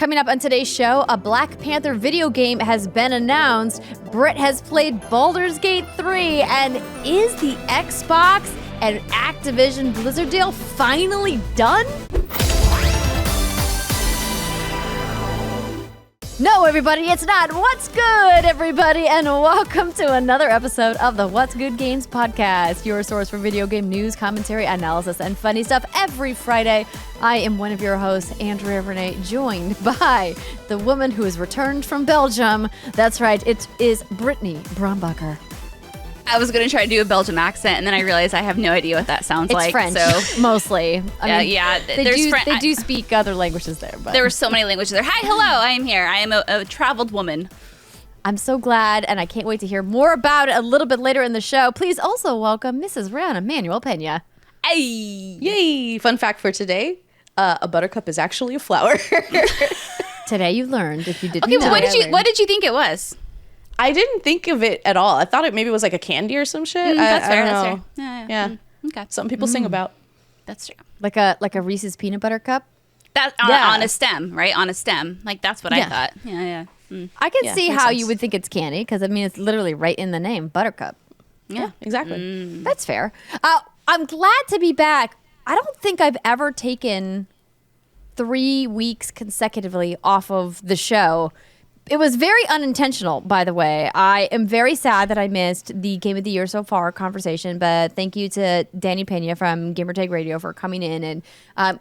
Coming up on today's show, a Black Panther video game has been announced. Britt has played Baldur's Gate 3. And is the Xbox and Activision Blizzard deal finally done? No, everybody, it's not. What's good, everybody? And welcome to another episode of the What's Good Games podcast, your source for video game news, commentary, analysis, and funny stuff every Friday. I am one of your hosts, Andrea and Ri, joined by the woman who has returned from Belgium. That's right, it is Brittany Brombacher. I was going to try to do a Belgian accent, and then I realized I have no idea what that sounds like. It's French, so. mostly. I mean, They do speak other languages there. But there were so many languages there. Hi, hello, I am here. I am a traveled woman. I'm so glad, and I can't wait to hear more about it a little bit later in the show. Please also welcome Mrs. Riana Manuel-Peña. Hey! Yay! Fun fact for today, a buttercup is actually a flower. Today you learned, if you didn't know. Okay, what did you think it was? I didn't think of it at all. I thought it maybe was like a candy or some shit. That's fair. I don't That's know. fair. Yeah. Okay. Something people sing about. That's true. Like a Reese's peanut butter cup? That's on a stem, right? On a stem. Like, that's what I thought. Yeah. I can see how sense. you would think it's candy, because I mean, it's literally right in the name, buttercup. Yeah. Exactly. That's fair. I'm glad to be back. I don't think I've ever taken 3 weeks consecutively off of the show. It was very unintentional, by the way. I am very sad that I missed the Game of the Year so far conversation, but thank you to Danny Pena from Gamertag Radio for coming in and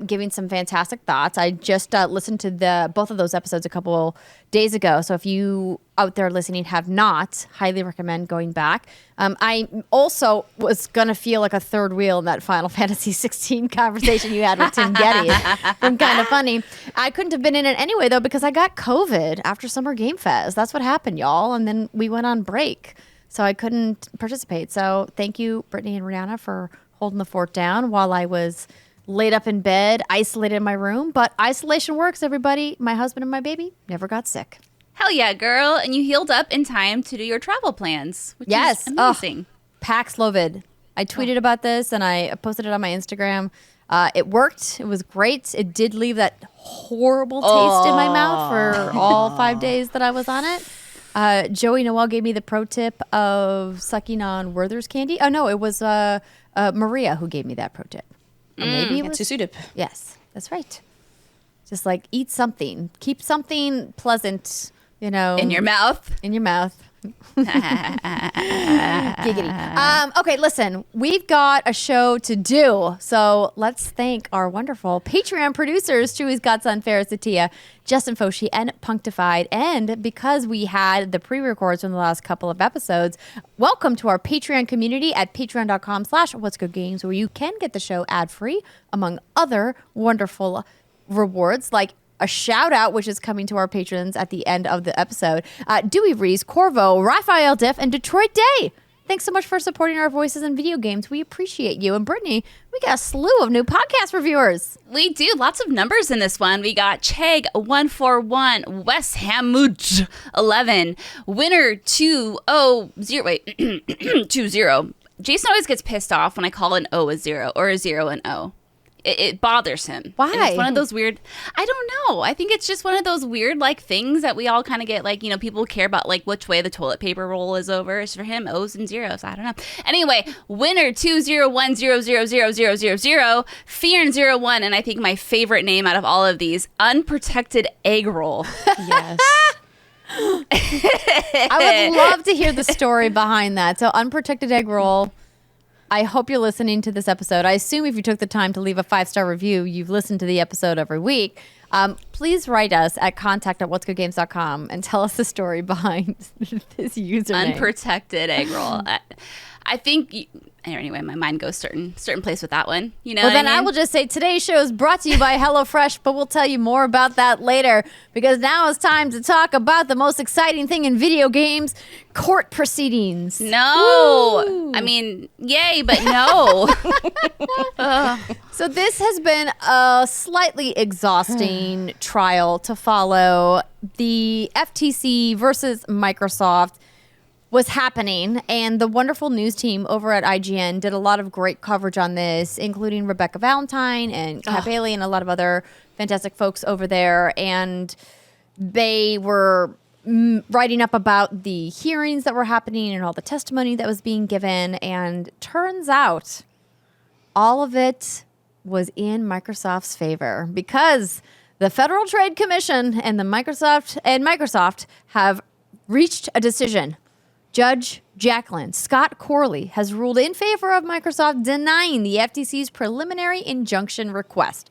giving some fantastic thoughts. I just listened to both of those episodes a couple days ago, so if you out there listening have not, highly recommend going back. I also was going to feel like a third wheel in that Final Fantasy 16 conversation you had with Tim Getty from Kind of Funny. I couldn't have been in it anyway, though, because I got COVID after Summer Game Fest. That's what happened, y'all. And then we went on break, so I couldn't participate. So thank you, Brittany and Riana, for holding the fort down while I was laid up in bed, isolated in my room. But isolation works, everybody. My husband and my baby never got sick. Hell yeah, girl. And you healed up in time to do your travel plans, which is amazing. Paxlovid. I tweeted about this and I posted it on my Instagram. It worked. It was great. It did leave that horrible taste in my mouth for all 5 days that I was on it. Joey Noel gave me the pro tip of sucking on Werther's candy. Oh, no, it was Maria who gave me that pro tip. Or maybe it was Susudip. Yes, that's right. Just like eat something. Keep something pleasant, in your mouth. In your mouth. Giggity. Okay, listen, we've got a show to do, so let's thank our wonderful Patreon producers, Chewy's Godson, Faris Attieh, Justin Foshee, and Punkdefied. And because we had the pre-records from the last couple of episodes, welcome to our Patreon community at patreon.com/whatsgoodgames, where you can get the show ad-free, among other wonderful rewards, like a shout out, which is coming to our patrons at the end of the episode. Dewey Reese, Corvo, Raphael Diff, and Detroit Day. Thanks so much for supporting our voices in video games. We appreciate you. And Brittany, we got a slew of new podcast reviewers. We do. Lots of numbers in this one. We got Chegg141, West Hamuj 11, Winner 200. Wait, 20. Jason always gets pissed off when I call an O a 0 or a 0 an O. It bothers him. Why? And it's one of those weird, I don't know. I think it's just one of those weird, things that we all kind of get, people care about, which way the toilet paper roll is over. It's for him, O's and zeros. I don't know. Anyway, Winner 201000000, Fear01, and I think my favorite name out of all of these, Unprotected Eggroll. Yes. I would love to hear the story behind that. So Unprotected Eggroll, I hope you're listening to this episode. I assume if you took the time to leave a 5-star review, you've listened to the episode every week. Please write us at contact@whatsgoodgames.com and tell us the story behind this username. Unprotected Eggroll. I think... Anyway, my mind goes certain place with that one. I will just say today's show is brought to you by HelloFresh, but we'll tell you more about that later, because now it's time to talk about the most exciting thing in video games, court proceedings. No. Woo. I mean, yay, but no. So this has been a slightly exhausting trial to follow. The FTC versus Microsoft. was happening. And the wonderful news team over at IGN did a lot of great coverage on this, including Rebecca Valentine and Kat Bailey and a lot of other fantastic folks over there. And they were writing up about the hearings that were happening and all the testimony that was being given. And turns out all of it was in Microsoft's favor because the Federal Trade Commission and Microsoft have reached a decision. Judge Jacqueline Scott Corley has ruled in favor of Microsoft, denying the FTC's preliminary injunction request.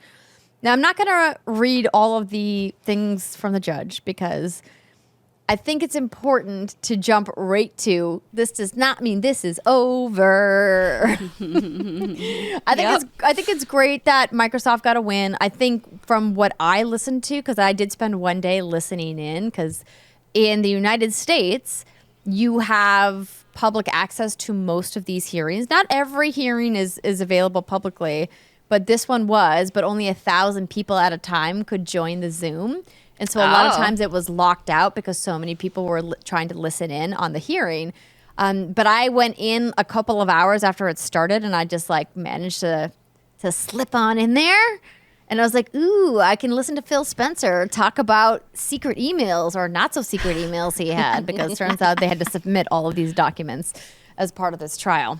Now, I'm not going to read all of the things from the judge because I think it's important to jump right to this does not mean this is over. I think it's great that Microsoft got a win. I think from what I listened to, because I did spend one day listening in, because in the United States, you have public access to most of these hearings. Not every hearing is available publicly, but this one was, but only 1,000 people at a time could join the Zoom. And so a lot of times it was locked out because so many people were trying to listen in on the hearing. But I went in a couple of hours after it started, and I just like managed to slip on in there. And I was like, ooh, I can listen to Phil Spencer talk about secret emails or not so secret emails he had, because it turns out they had to submit all of these documents as part of this trial.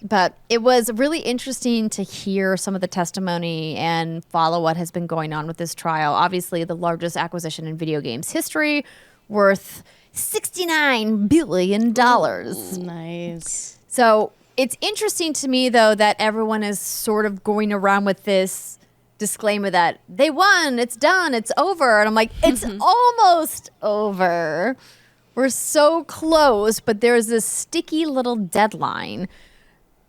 But it was really interesting to hear some of the testimony and follow what has been going on with this trial. Obviously, the largest acquisition in video games history, worth $69 billion. Nice. So it's interesting to me, though, that everyone is sort of going around with this disclaimer that they won, it's done, it's over. And I'm like, it's almost over. We're so close, but there's this sticky little deadline.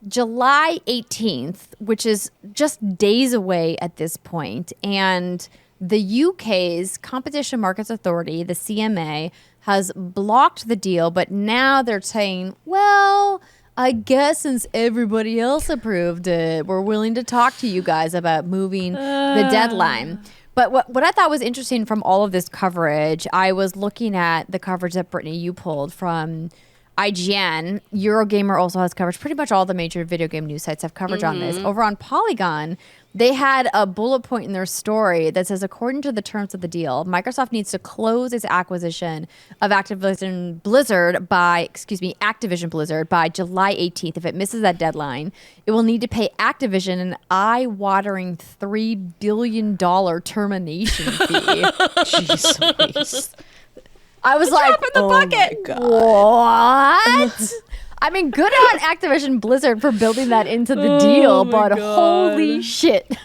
July 18th, which is just days away at this point, and the UK's Competition Markets Authority, the CMA, has blocked the deal, but now they're saying, well, I guess since everybody else approved it, we're willing to talk to you guys about moving the deadline. But what I thought was interesting from all of this coverage, I was looking at the coverage that Brittany, you pulled from IGN. Eurogamer also has coverage. Pretty much all the major video game news sites have coverage on this. Over on Polygon, they had a bullet point in their story that says, according to the terms of the deal, Microsoft needs to close its acquisition of Activision Blizzard by July 18th. If it misses that deadline, it will need to pay Activision an eye-watering $3 billion termination fee. Jeez. I was like, oh my God. What? I mean, good on Activision Blizzard for building that into the deal, but holy shit.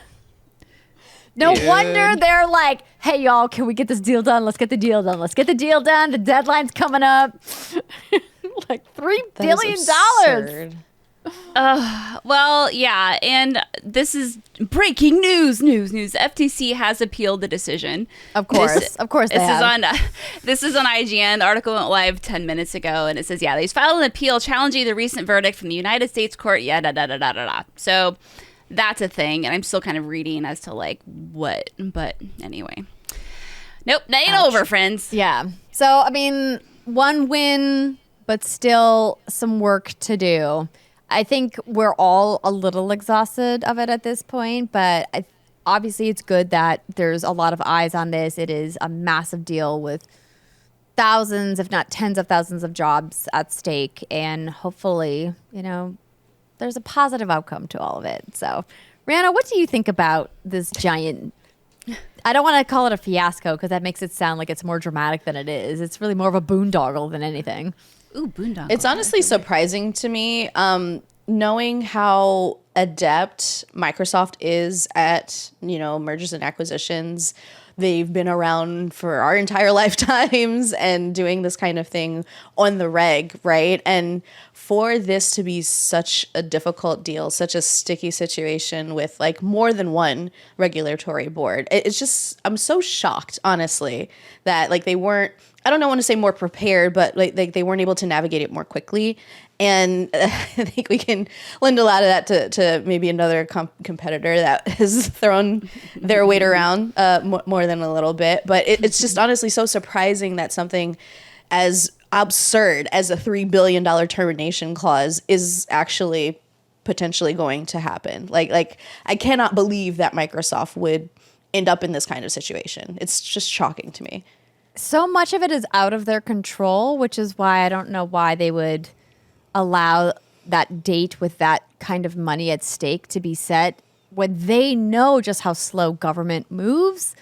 No wonder they're like, hey, y'all, can we get this deal done? Let's get the deal done. Let's get the deal done. The deadline's coming up. Like $3 billion. Absurd. Well, yeah, and this is breaking news. FTC has appealed the decision. Of course they have. This is on IGN. The article went live 10 minutes ago, and it says, yeah, they filed an appeal challenging the recent verdict from the United States court. Yeah, da. So that's a thing, and I'm still kind of reading as to like what, but anyway. Nope, that ain't over, friends. Yeah. So, I mean, one win, but still some work to do. I think we're all a little exhausted of it at this point, but obviously it's good that there's a lot of eyes on this. It is a massive deal with thousands, if not tens of thousands of jobs at stake. And hopefully, there's a positive outcome to all of it. So, Riana, what do you think about this giant... I don't want to call it a fiasco because that makes it sound like it's more dramatic than it is. It's really more of a boondoggle than anything. Ooh, boondoggle. It's honestly surprising to me, knowing how adept Microsoft is at, mergers and acquisitions. They've been around for our entire lifetimes and doing this kind of thing on the reg, right? And for this to be such a difficult deal, such a sticky situation with like more than one regulatory board, it's just, I'm so shocked, honestly, that like they weren't, I don't want to say more prepared, but like they weren't able to navigate it more quickly. And I think we can lend a lot of that to maybe another competitor that has thrown their weight around more than a little bit. But it's just honestly so surprising that something as absurd as a $3 billion termination clause is actually potentially going to happen. Like I cannot believe that Microsoft would end up in this kind of situation. It's just shocking to me. So much of it is out of their control, which is why I don't know why they would allow that date with that kind of money at stake to be set when they know just how slow government moves.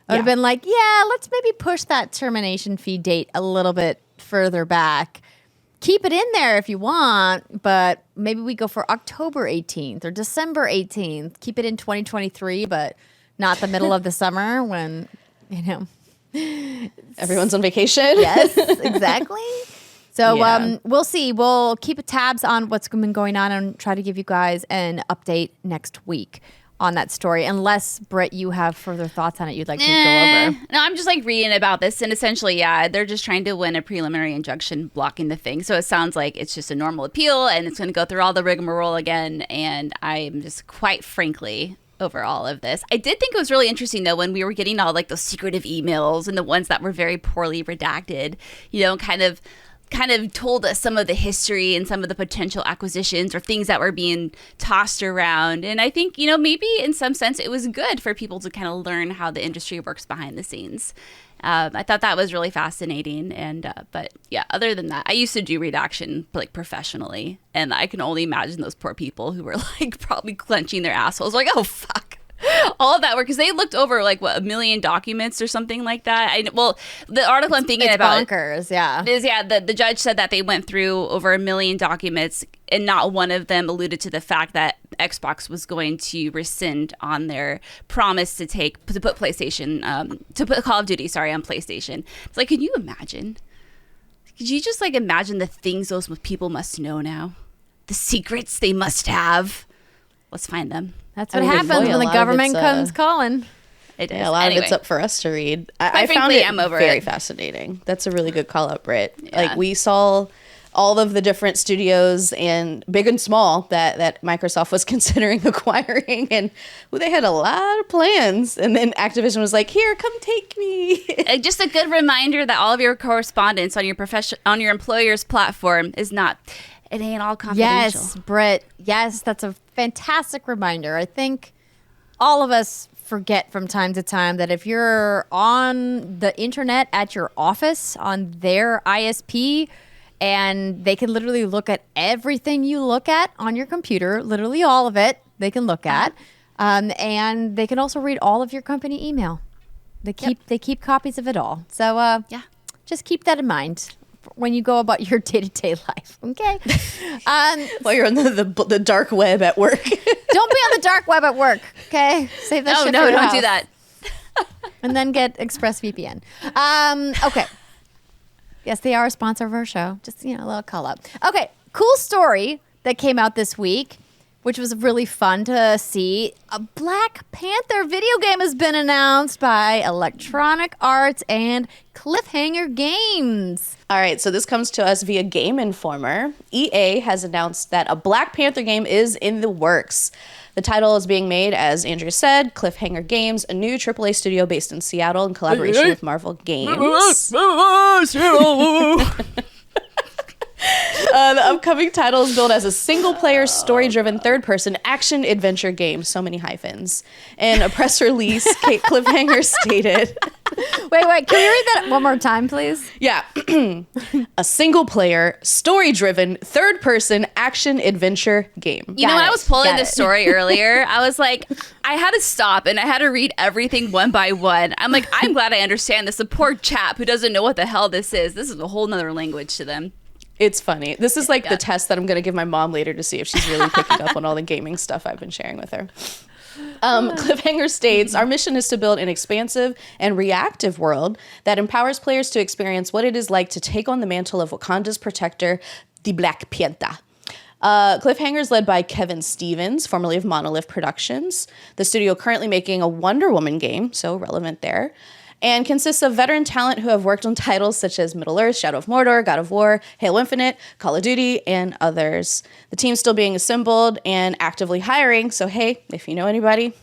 I would have been like, yeah, let's maybe push that termination fee date a little bit further back. Keep it in there if you want, but maybe we go for October 18th or December 18th. Keep it in 2023, but not the middle of the summer when, everyone's on vacation. Yes, exactly. So we'll see. We'll keep tabs on what's been going on and try to give you guys an update next week on that story. Unless, Britt, you have further thoughts on it you'd like to go over. No, I'm just like reading about this, and essentially, they're just trying to win a preliminary injunction blocking the thing. So it sounds like it's just a normal appeal, and it's going to go through all the rigmarole again. And I'm just quite frankly over all of this. I did think it was really interesting though when we were getting all like those secretive emails and the ones that were very poorly redacted, kind of told us some of the history and some of the potential acquisitions or things that were being tossed around. And I think, maybe in some sense it was good for people to kind of learn how the industry works behind the scenes. I thought that was really fascinating. And but yeah, other than that, I used to do redaction like professionally, and I can only imagine those poor people who were like probably clenching their assholes like, oh fuck, all of that work, because they looked over like 1 million documents or something like that. The article I'm thinking about bonkers, is the judge said that they went through over 1 million documents, and not one of them alluded to the fact that Xbox was going to rescind on their promise to put PlayStation to put Call of Duty on PlayStation. It's like, can you imagine? Could you just like imagine the things those people must know now, the secrets they must have? Let's find them. That's what happens when the government comes calling. It is. Yeah, a lot of it's up for us to read. I found it very fascinating. That's a really good call out, Britt. Yeah. Like, we saw all of the different studios, and big and small, that Microsoft was considering acquiring, and they had a lot of plans. And then Activision was like, "Here, come take me." Just a good reminder that all of your correspondence on your employer's platform is not. It ain't all confidential. Yes, Britt. Yes, that's a fantastic reminder. I think all of us forget from time to time that if you're on the internet at your office on their ISP, and they can literally look at everything you look at on your computer, literally all of it, they can look at, and they can also read all of your company email. They keep copies of it all. So just keep that in mind when you go about your day-to-day life, okay? While you're on the dark web at work. Don't be on the dark web at work, okay? Save that shit for your don't house. do that. And then get ExpressVPN. Okay. Yes, they are a sponsor of our show. Just, a little call up. Okay, cool story that came out this week, which was really fun to see. A Black Panther video game has been announced by Electronic Arts and Cliffhanger Games. All right, so this comes to us via Game Informer. EA has announced that a Black Panther game is in the works. The title is being made, as Andrea said, Cliffhanger Games, a new AAA studio based in Seattle in collaboration with Marvel Games. The upcoming title is billed as a single-player, story-driven, third-person action-adventure game. So many hyphens. In a press release, Kate Cliffhanger stated... Wait, can you read that one more time, please? Yeah. A single-player, story-driven, third-person action-adventure game. When I was pulling this story earlier, I was like, I had to stop and I had to read everything one by one. I'm like, I'm glad I understand this. The poor chap who doesn't know what the hell this is. This is a whole nother language to them. It's funny. This is like the test that I'm going to give my mom later to see if she's really picking up on all the gaming stuff I've been sharing with her. Cliffhanger states, our mission is to build an expansive and reactive world that empowers players to experience what it is like to take on the mantle of Wakanda's protector, the Black Panther. Cliffhanger is led by Kevin Stevens, formerly of Monolith Productions. The studio currently making a Wonder Woman game, so relevant there, and consists of veteran talent who have worked on titles such as Middle-earth, Shadow of Mordor, God of War, Halo Infinite, Call of Duty, and others. The team's still being assembled and actively hiring, so hey, if you know anybody,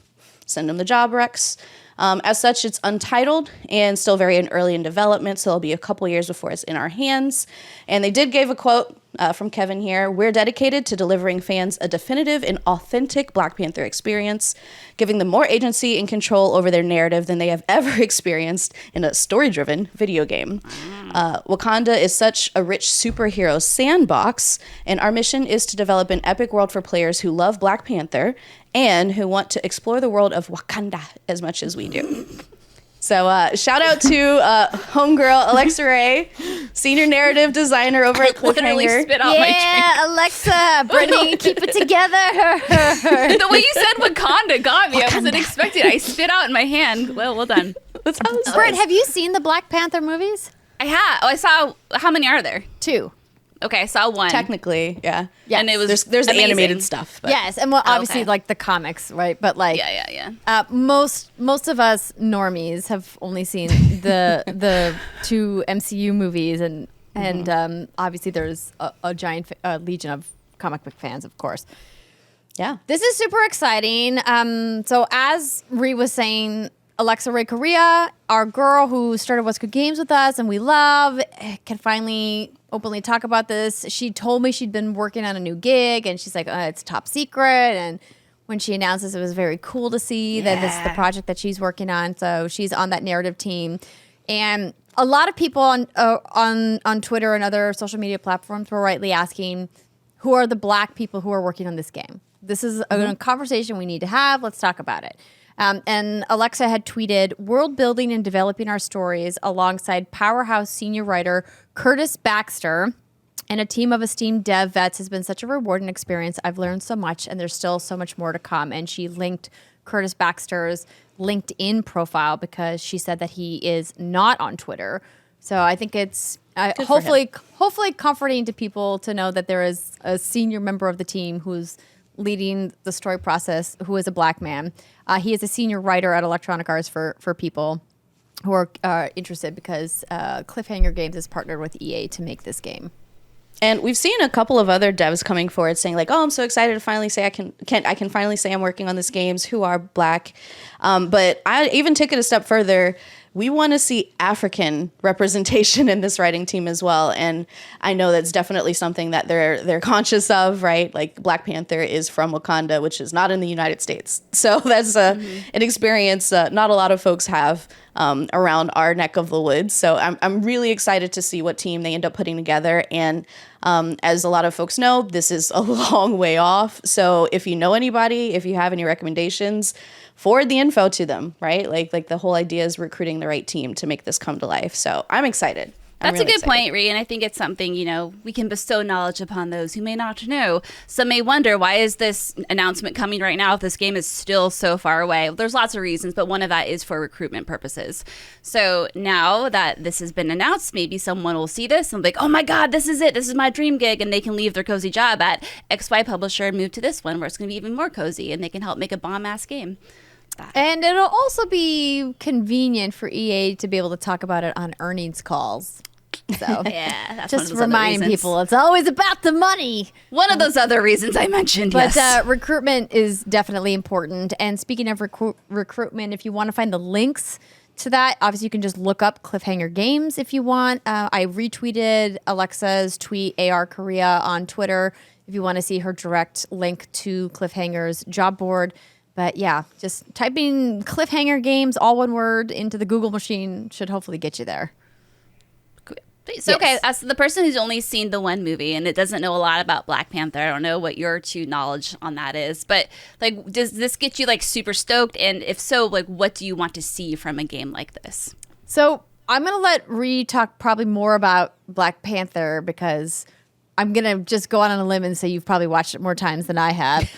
send them the job recs. As such, it's untitled and still very early in development, so it'll be a couple years before it's in our hands. And they did give a quote from Kevin here. "We're dedicated to delivering fans a definitive and authentic Black Panther experience, giving them more agency and control over their narrative than they have ever experienced in a story-driven video game. Wakanda is such a rich superhero sandbox, and our mission is to develop an epic world for players who love Black Panther and who want to explore the world of Wakanda as much as we do." So shout out to homegirl Alexa Ray, senior narrative designer over at Literally Cliffhanger. spit out my drink. Yeah, Alexa, Brittany, keep it together. The way you said Wakanda got me. I wasn't expecting it. I spit out in my hand. Well done. That's how it Britt, says. have you seen the Black Panther movies? I have. Oh, I saw. How many are there? 2. Okay, I saw one. Technically, yeah. Yes. And it was There's amazing. animated stuff. But. Yes, and well, obviously okay. like the comics, right? But like, Yeah. most of us normies have only seen the 2 MCU movies, and obviously there's a giant legion of comic book fans, of course. Yeah. This is super exciting. So as Ri was saying, Alexa Ray Correa, our girl who started What's Good Games with us and we love, can finally openly talk about this. She told me she'd been working on a new gig, and she's like, it's top secret. And when she announces, it was very cool to see that this is the project that she's working on. So she's on that narrative team. And a lot of people on Twitter and other social media platforms were rightly asking, who are the Black people who are working on this game? This is a conversation we need to have. Let's talk about it. And Alexa had tweeted, "World building and developing our stories alongside powerhouse senior writer Curtis Baxter and a team of esteemed dev vets has been such a rewarding experience. I've learned so much, and there's still so much more to come." And she linked Curtis Baxter's LinkedIn profile because she said that he is not on Twitter. So I think it's hopefully comforting to people to know that there is a senior member of the team who's leading the story process, who is a Black man. He is a senior writer at Electronic Arts for people who are interested, because Cliffhanger Games is partnered with EA to make this game. And we've seen a couple of other devs coming forward saying like, "Oh, I'm so excited to finally say I can finally say I'm working on this games who are Black." But I even took it a step further. We want to see African representation in this writing team as well, and I know that's definitely something that they're conscious of, right? Like Black Panther is from Wakanda, which is not in the United States, so that's an experience not a lot of folks have around our neck of the woods. So I'm really excited to see what team they end up putting together, and as a lot of folks know, this is a long way off. So if you know anybody, if you have any recommendations, forward the info to them, right? Like the whole idea is recruiting the right team to make this come to life. So I'm excited. That's really a good excited. point, Ri, and I think it's something, we can bestow knowledge upon those who may not know. Some may wonder, why is this announcement coming right now if this game is still so far away? Well, there's lots of reasons, but one of that is for recruitment purposes. So now that this has been announced, maybe someone will see this and be like, oh my God, this is it. This is my dream gig. And they can leave their cozy job at XY Publisher and move to this one where it's going to be even more cozy, and they can help make a bomb-ass game. And it'll also be convenient for EA to be able to talk about it on earnings calls. So Yeah, that's just one of those reminding other reasons. people it's always about the money. One of those other reasons I mentioned, But yes. recruitment is definitely important. And speaking of recruitment, if you want to find the links to that, obviously you can just look up Cliffhanger Games if you want. I retweeted Alexa's tweet, AR Korea, on Twitter if you want to see her direct link to Cliffhanger's job board. But yeah, just typing Cliffhanger Games, all one word, into the Google machine should hopefully get you there. So, okay, Yes. as the person who's only seen the one movie and it doesn't know a lot about Black Panther, I don't know what your true knowledge on that is, but like, does this get you like super stoked? And if so, like, what do you want to see from a game like this? So I'm going to let Ri talk probably more about Black Panther, because I'm going to just go out on a limb and say you've probably watched it more times than I have.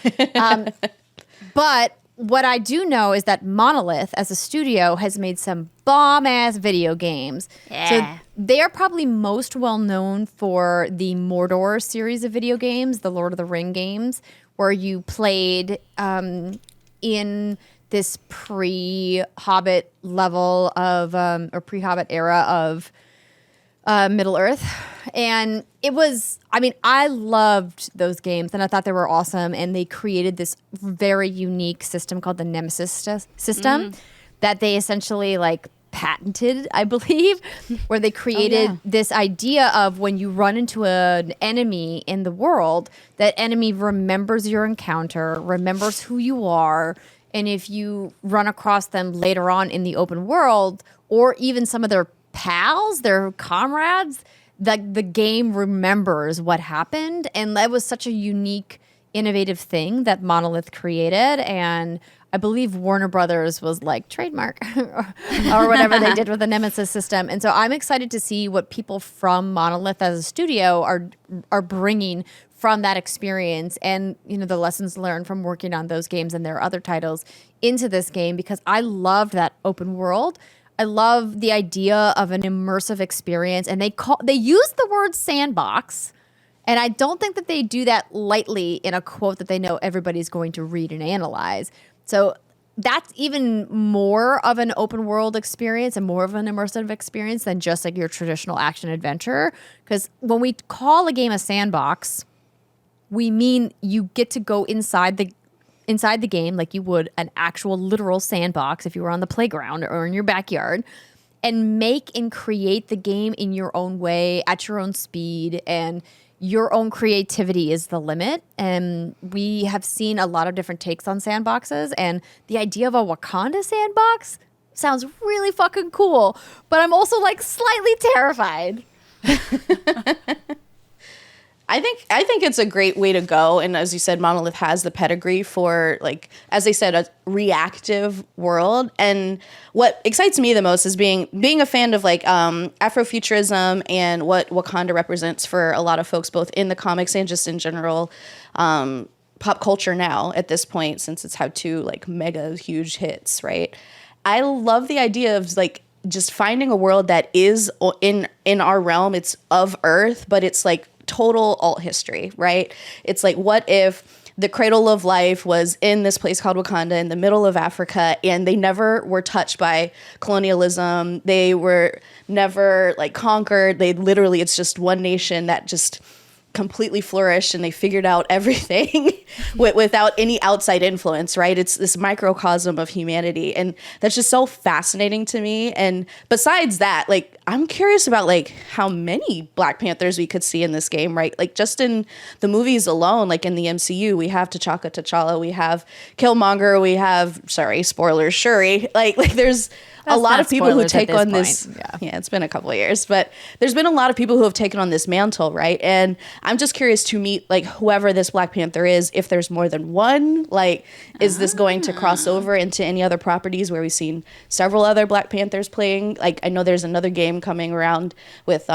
But what I do know is that Monolith, as a studio, has made some bomb-ass video games. Yeah. So they are probably most well-known for the Mordor series of video games, the Lord of the Ring games, where you played in this pre-Hobbit level of, or pre-Hobbit era of Middle-earth. And it was, I loved those games, and I thought they were awesome, and they created this very unique system called the Nemesis system that they essentially like patented, I believe, where they created this idea of when you run into an enemy in the world, that enemy remembers your encounter, remembers who you are, and if you run across them later on in the open world, or even some of their pals, their comrades, the game remembers what happened. And that was such a unique, innovative thing that Monolith created. And I believe Warner Brothers was like trademark or whatever they did with the Nemesis system. And so I'm excited to see what people from Monolith as a studio are bringing from that experience and, you know, the lessons learned from working on those games and their other titles into this game, because I loved that open world. I love the idea of an immersive experience, and they use the word sandbox. And I don't think that they do that lightly in a quote that they know everybody's going to read and analyze. So that's even more of an open world experience and more of an immersive experience than just like your traditional action adventure. Because when we call a game a sandbox, we mean you get to go inside the game like you would an actual literal sandbox if you were on the playground or in your backyard, and make and create the game in your own way at your own speed, and your own creativity is the limit. And we have seen a lot of different takes on sandboxes, and the idea of a Wakanda sandbox sounds really fucking cool, but I'm also like slightly terrified. I think it's a great way to go. And as you said, Monolith has the pedigree for, like, as they said, a reactive world. And what excites me the most is being a fan of like Afrofuturism and what Wakanda represents for a lot of folks, both in the comics and just in general pop culture now at this point, since it's had two like mega huge hits, right? I love the idea of like just finding a world that is in our realm. It's of Earth, but it's like total alt history, right? It's like, what if the cradle of life was in this place called Wakanda in the middle of Africa, and they never were touched by colonialism. They were never like conquered. They literally, it's just one nation that just completely flourished, and they figured out everything without any outside influence, right? It's this microcosm of humanity, and that's just so fascinating to me. And besides that, like, I'm curious about like how many Black Panthers we could see in this game, right? Like just in the movies alone, like in the MCU, we have T'Challa, we have Killmonger, we have, sorry, spoilers, Shuri. Like there's a lot of people who take on this. Yeah, it's been a couple of years, but there's been a lot of people who have taken on this mantle, right? And I'm just curious to meet like whoever this Black Panther is, if there's more than one. Like, is this going to cross over into any other properties where we've seen several other Black Panthers playing? Like, I know there's another game coming around with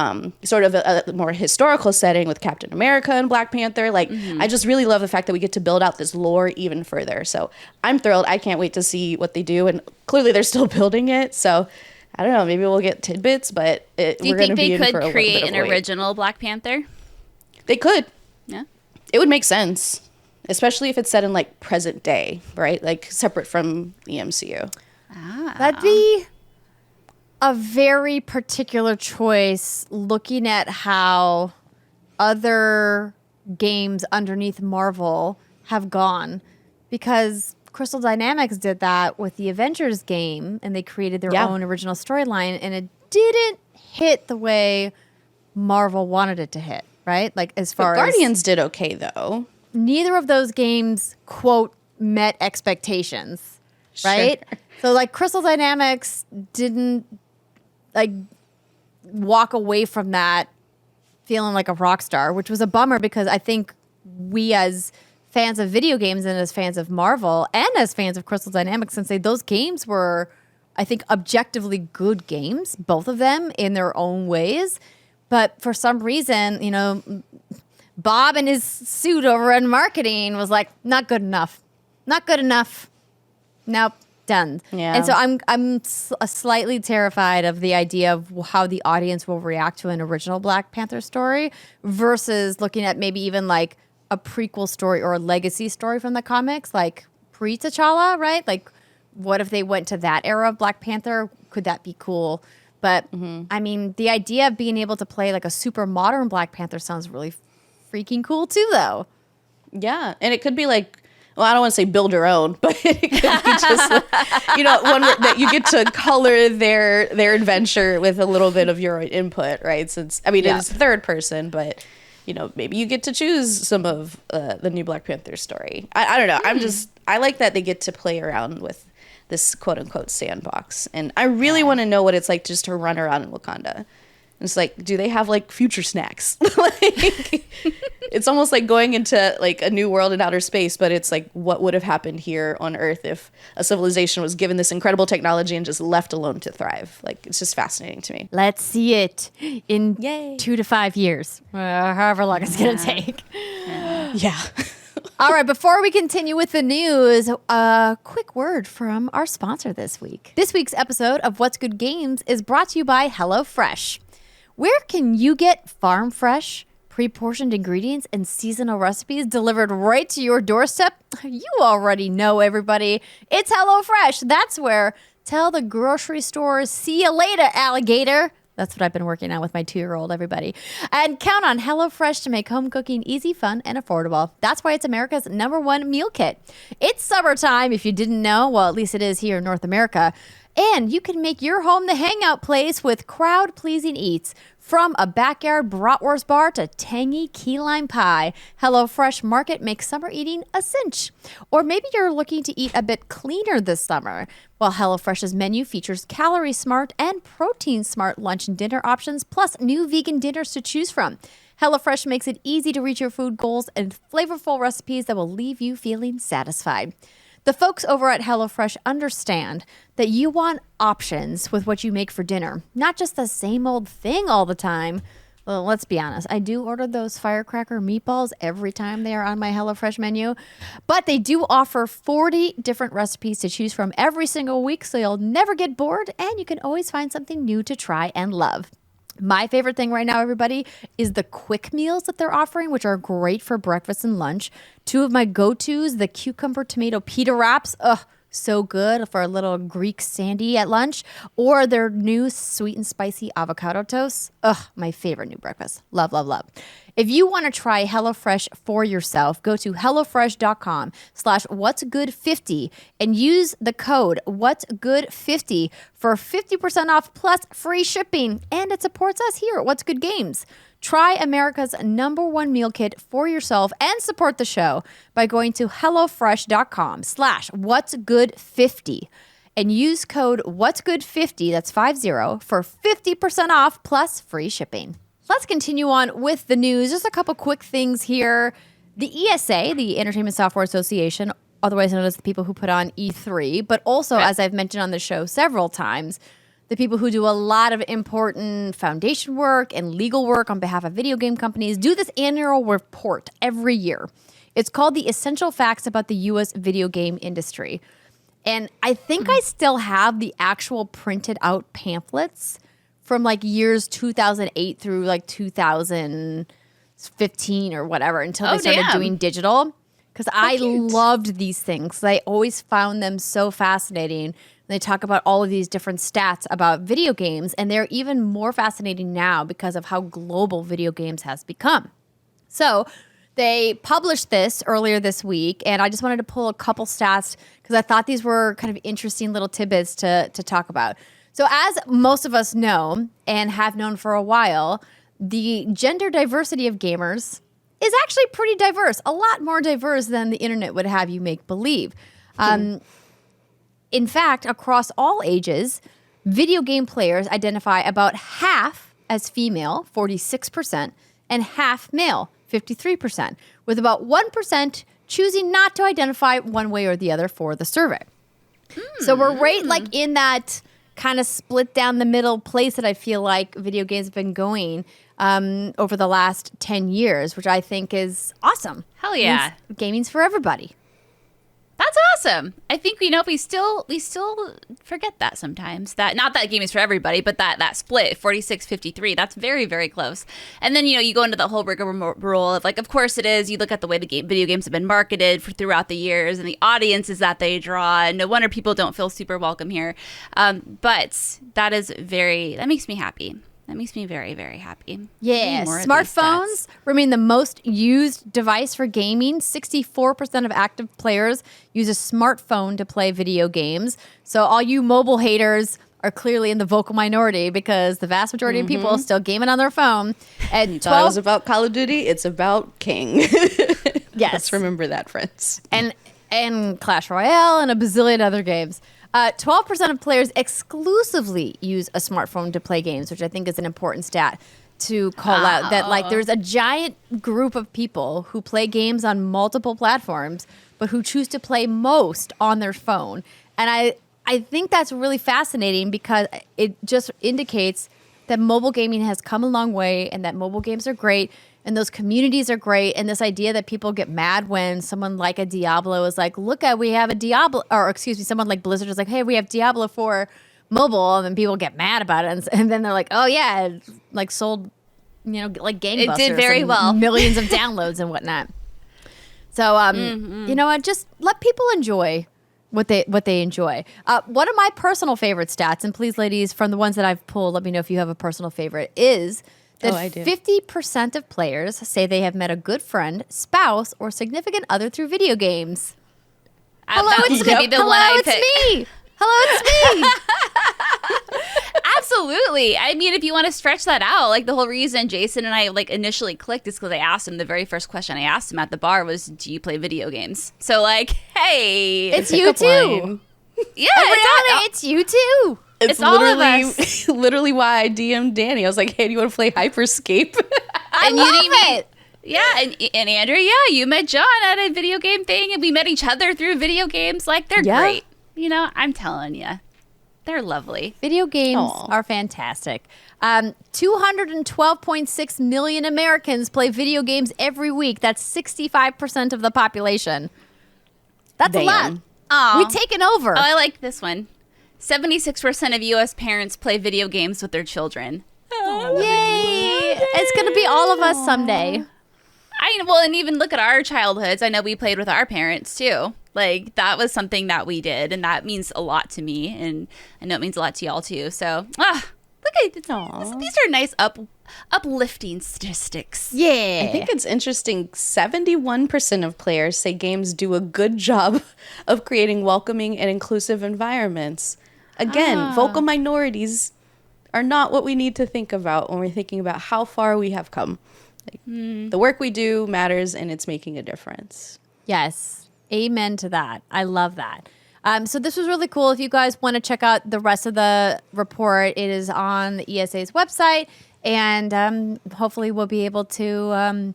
sort of a more historical setting with Captain America and Black Panther. Like, I just really love the fact that we get to build out this lore even further. So I'm thrilled. I can't wait to see what they do. And clearly they're still building it. So I don't know, maybe we'll get tidbits, but do you think they could create an original Black Panther? They could. Yeah. It would make sense, especially if it's set in like present day, right? Like separate from the MCU. That'd be a very particular choice, looking at how other games underneath Marvel have gone, because Crystal Dynamics did that with the Avengers game, and they created their own original storyline, and it didn't hit the way Marvel wanted it to hit, right? Like, as far as Guardians did okay, though. Neither of those games, quote, met expectations, right? Sure. So, like, Crystal Dynamics didn't, like, walk away from that feeling like a rock star, which was a bummer, because I think we as fans of video games and as fans of Marvel and as fans of Crystal Dynamics can say those games were, I think, objectively good games, both of them in their own ways. But for some reason, you know, Bob and his suit over in marketing was like, not good enough. Not good enough. Nope, done. Yeah. And so I'm slightly terrified of the idea of how the audience will react to an original Black Panther story versus looking at maybe even like a prequel story or a legacy story from the comics, like pre-T'Challa, right? Like, what if they went to that era of Black Panther? Could that be cool? But, I mean, the idea of being able to play like a super modern Black Panther sounds really freaking cool too, though. Yeah, and it could be like well, I don't want to say build your own, but it could be just, one that you get to color their adventure with a little bit of your input, right? Since, it is third person, but, maybe you get to choose some of the new Black Panther story. I don't know. I like that they get to play around with this quote unquote sandbox. And I really want to know what it's like just to run around in Wakanda. It's like, do they have like future snacks? It's almost like going into like a new world in outer space, but it's like what would have happened here on Earth if a civilization was given this incredible technology and just left alone to thrive. Like, it's just fascinating to me. Let's see it in 2 to 5 years, however long it's going to take. Yeah. All right, before we continue with the news, a quick word from our sponsor this week. This week's episode of What's Good Games is brought to you by HelloFresh. Where can you get farm fresh, pre-portioned ingredients and seasonal recipes delivered right to your doorstep? You already know, everybody. It's HelloFresh. That's where. Tell the grocery stores, see you later, alligator. That's what I've been working on with my 2-year-old, everybody. And count on HelloFresh to make home cooking easy, fun, and affordable. That's why it's America's #1 meal kit. It's summertime, if you didn't know. Well, at least it is here in North America. And you can make your home the hangout place with crowd-pleasing eats. From a backyard bratwurst bar to tangy key lime pie, HelloFresh Market makes summer eating a cinch. Or maybe you're looking to eat a bit cleaner this summer. Well, HelloFresh's menu features calorie-smart and protein-smart lunch and dinner options, plus new vegan dinners to choose from. HelloFresh makes it easy to reach your food goals and flavorful recipes that will leave you feeling satisfied. The folks over at HelloFresh understand that you want options with what you make for dinner, not just the same old thing all the time. Well, let's be honest. I do order those firecracker meatballs every time they are on my HelloFresh menu, but they do offer 40 different recipes to choose from every single week, so you'll never get bored, and you can always find something new to try and love. My favorite thing right now, everybody, is the quick meals that they're offering, which are great for breakfast and lunch. 2 of my go-tos, the cucumber tomato pita wraps. Ugh, so good for a little Greek sandy at lunch. Or their new sweet and spicy avocado toast. Ugh, my favorite new breakfast. Love, love, love. If you want to try HelloFresh for yourself, go to HelloFresh.com/whatsgood50 and use the code whatsgood50 for 50% off plus free shipping. And it supports us here at What's Good Games. Try America's #1 meal kit for yourself and support the show by going to HelloFresh.com/whatsgood50 and use code whatsgood50, that's 50, for 50% off plus free shipping. Let's continue on with the news. Just a couple quick things here. The ESA, the Entertainment Software Association, otherwise known as the people who put on E3, but also, as I've mentioned on the show several times, the people who do a lot of important foundation work and legal work on behalf of video game companies, do this annual report every year. It's called The Essential Facts About the U.S. Video Game Industry. And I think I still have the actual printed out pamphlets from like years 2008 through like 2015 or whatever until they started doing digital. Because I loved these things. I always found them so fascinating. They talk about all of these different stats about video games, and they're even more fascinating now because of how global video games has become. So they published this earlier this week, and I just wanted to pull a couple stats because I thought these were kind of interesting little tidbits to talk about. So as most of us know and have known for a while, the gender diversity of gamers is actually pretty diverse, a lot more diverse than the internet would have you make believe. In fact, across all ages, video game players identify about half as female, 46%, and half male, 53%, with about 1% choosing not to identify one way or the other for the survey. So we're right like in that kind of split down the middle place that I feel like video games have been going over the last 10 years, which I think is awesome. Hell yeah. Gaming's for everybody. That's awesome. I think we still forget that sometimes. That not that gaming is for everybody, but that split 46-53. That's very, very close. And then you go into the whole rigmarole of like, of course it is. You look at the way video games have been marketed throughout the years, and the audiences that they draw. And no wonder people don't feel super welcome here. But that makes me happy. That makes me very, very happy. Yeah, More of these smartphones stats. remain the most used device for gaming. 64% of active players use a smartphone to play video games. So all you mobile haters are clearly in the vocal minority because the vast majority of people are still gaming on their phone. And Thought it was about Call of Duty. It's about King. Yes. Let's remember that, friends. and Clash Royale and a bazillion other games. 12% of players exclusively use a smartphone to play games, which I think is an important stat to call out. That like there's a giant group of people who play games on multiple platforms, but who choose to play most on their phone. And I think that's really fascinating because it just indicates that mobile gaming has come a long way and that mobile games are great and those communities are great. And this idea that people get mad when someone like a Diablo is like, look at, we have a Diablo, or excuse me, someone like Blizzard is like, hey, we have Diablo for mobile. And then people get mad about it. And then they're like, oh yeah, it like sold, like gangbusters. It did very and well. Millions of downloads and whatnot. So, you know what, just let people enjoy what they enjoy. One of my personal favorite stats, and please, ladies, from the ones that I've pulled, let me know if you have a personal favorite, is that I do. 50% of players say they have met a good friend, spouse, or significant other through video games. Hello, That it's was gonna me. be the one I Hello, picked. it's me. Hello, it's me. Absolutely. I mean, if you want to stretch that out, like the whole reason Jason and I like initially clicked is because I asked him, the very first question I asked him at the bar was, do you play video games? So like, hey, It's you Pickup too. line. yeah, Riana, it's you too. It's all of us. Literally why I DM'd Danny. I was like, hey, do you want to play Hyperscape? I And love you didn't meet- it. Yeah, and Andrea, yeah, you met John at a video game thing, and we met each other through video games. Like, they're Yeah. great. I'm telling you, they're lovely. Video games Aw. are fantastic. 212.6 million Americans play video games every week. That's 65% of the population. That's a lot. Damn. Aw. We've taken over. Oh, I like this one. 76% of U.S. parents play video games with their children. Yay! It's going to be all of us someday. And even look at our childhoods. I know we played with our parents too. Like, that was something that we did, and that means a lot to me, and I know it means a lot to y'all too. So, look at these are nice uplifting statistics. Yeah. I think it's interesting. 71% of players say games do a good job of creating welcoming and inclusive environments. Again, vocal minorities are not what we need to think about when we're thinking about how far we have come. The work we do matters, and it's making a difference. Yes. Amen to that. I love that. So this was really cool. If you guys want to check out the rest of the report, it is on the ESA's website. And hopefully we'll be able to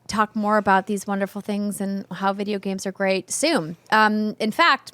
talk more about these wonderful things and how video games are great soon. In fact,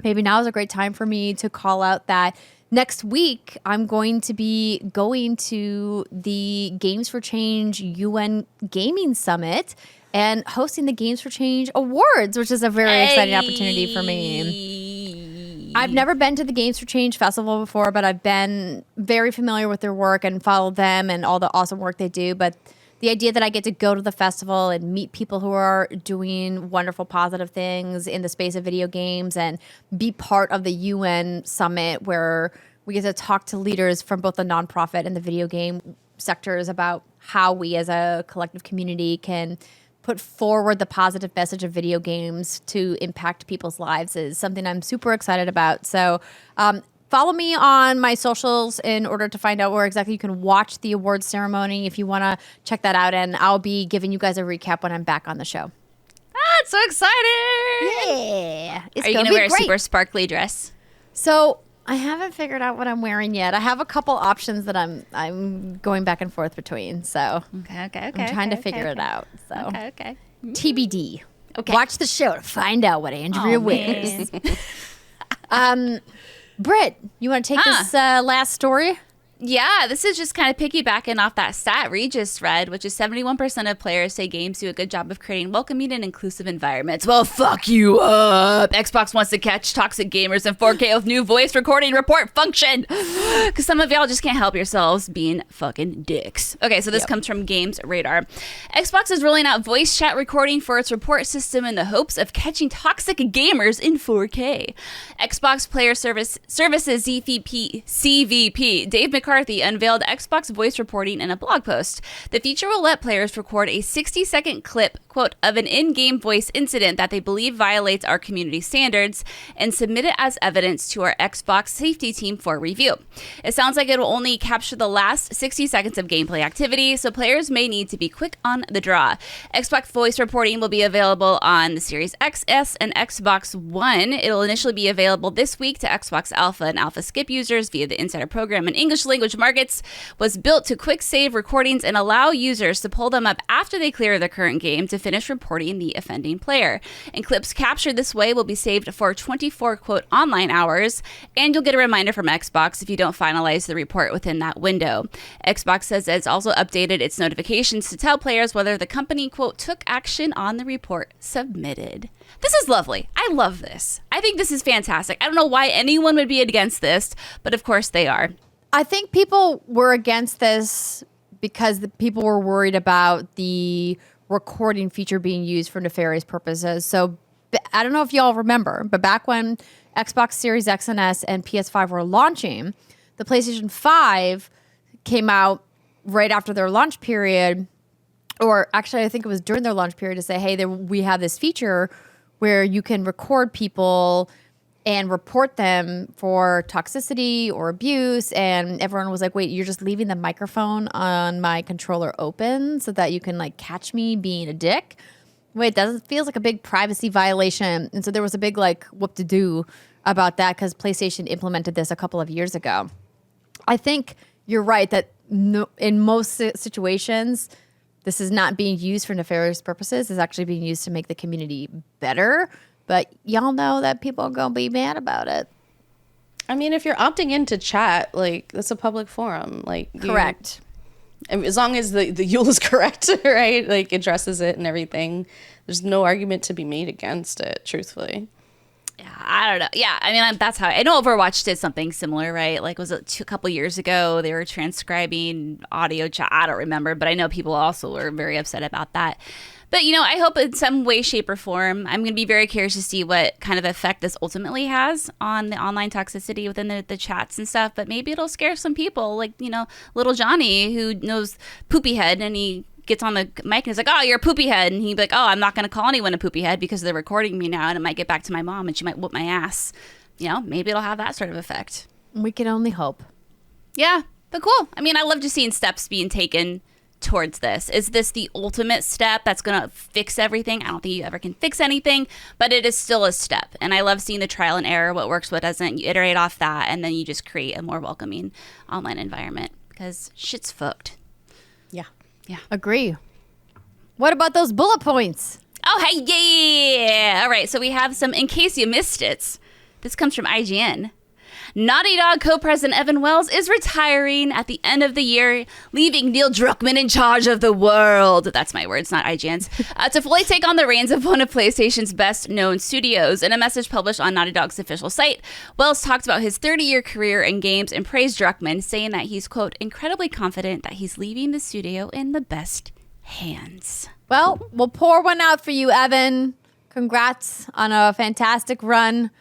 maybe now is a great time for me to call out that next week I'm going to be going to the Games for Change UN Gaming Summit and hosting the Games for Change Awards, which is a very exciting opportunity for me. I've never been to the Games for Change Festival before, but I've been very familiar with their work and followed them and all the awesome work they do. But the idea that I get to go to the festival and meet people who are doing wonderful, positive things in the space of video games and be part of the UN Summit where we get to talk to leaders from both the nonprofit and the video game sectors about how we as a collective community can put forward the positive message of video games to impact people's lives is something I'm super excited about. So follow me on my socials in order to find out where exactly you can watch the awards ceremony if you want to check that out. And I'll be giving you guys a recap when I'm back on the show. It's so exciting. Yeah. It's Are you going going to to wear a great. super sparkly dress? So I haven't figured out what I'm wearing yet. I have a couple options that I'm going back and forth between. So Okay. I'm trying to figure it out. So Okay. TBD. Okay. Watch the show to find out what Andrea wears. Britt, you want to take this last story? Yeah, this is just kind of piggybacking off that stat Ri just read, which is 71% of players say games do a good job of creating welcoming and inclusive environments. Well, fuck you up. Xbox wants to catch toxic gamers in 4K with new voice recording report function. Because some of y'all just can't help yourselves being fucking dicks. Okay, so this comes from Games Radar. Xbox is rolling out voice chat recording for its report system in the hopes of catching toxic gamers in 4K. Xbox Player Services CVP Dave McCarthy McCarthy unveiled Xbox voice reporting in a blog post. The feature will let players record a 60-second clip, quote, of an in-game voice incident that they believe violates our community standards and submit it as evidence to our Xbox safety team for review. It sounds like it will only capture the last 60 seconds of gameplay activity, so players may need to be quick on the draw. Xbox voice reporting will be available on the Series XS and Xbox One. It'll initially be available this week to Xbox Alpha and Alpha Skip users via the Insider program in English language markets. Was built to quick save recordings and allow users to pull them up after they clear the current game to finish reporting the offending player. And clips captured this way will be saved for 24, quote, online hours, and you'll get a reminder from Xbox if you don't finalize the report within that window. Xbox says it's also updated its notifications to tell players whether the company, quote, took action on the report submitted. This is lovely. I love this. I think this is fantastic. I don't know why anyone would be against this, but of course they are. I think people were against this because the people were worried about the recording feature being used for nefarious purposes. So I don't know if y'all remember, but back when Xbox Series X and S and PS5 were launching, the PlayStation 5 came out right after their launch period, or actually I think it was during their launch period, to say, hey, we have this feature where you can record people and report them for toxicity or abuse. And everyone was like, wait, you're just leaving the microphone on my controller open so that you can like catch me being a dick? Wait, that feels like a big privacy violation. And so there was a big like whoop-de-doo about that because PlayStation implemented this a couple of years ago. I think you're right that in most situations, this is not being used for nefarious purposes. It's actually being used to make the community better. But y'all know that people are going to be mad about it. I mean, if you're opting into chat, like, that's a public forum. Like, correct. As long as the UL is correct, right? Like, addresses it and everything. There's no argument to be made against it, truthfully. Yeah, I don't know. Yeah, I mean, that's how I know Overwatch did something similar, right? Like, was it a couple years ago? They were transcribing audio chat. I don't remember, but I know people also were very upset about that. But, you know, I hope in some way, shape, or form, I'm going to be very curious to see what kind of effect this ultimately has on the online toxicity within the chats and stuff. But maybe it'll scare some people, like, you know, little Johnny, who knows poopy head, and he gets on the mic and he's like, oh, you're a poopy head. And he'd be like, oh, I'm not going to call anyone a poopy head because they're recording me now, and it might get back to my mom and she might whoop my ass. You know, maybe it'll have that sort of effect. We can only hope. Yeah, but cool. I mean, I love just seeing steps being taken towards this. Is this the ultimate step that's going to fix everything? I don't think you ever can fix anything, but it is still a step. And I love seeing the trial and error, what works, what doesn't. You iterate off that, and then you just create a more welcoming online environment because shit's fucked. Yeah. Yeah. Agree. What about those bullet points? Oh, hey, yeah. All right, so we have some, in case you missed it, this comes from IGN. Naughty Dog co-president Evan Wells is retiring at the end of the year, leaving Neil Druckmann in charge of the world. That's my words, not IGN's. To fully take on the reins of one of PlayStation's best-known studios. In a message published on Naughty Dog's official site, Wells talked about his 30-year career in games and praised Druckmann, saying that he's, quote, incredibly confident that he's leaving the studio in the best hands. Well, we'll pour one out for you, Evan. Congrats on a fantastic run.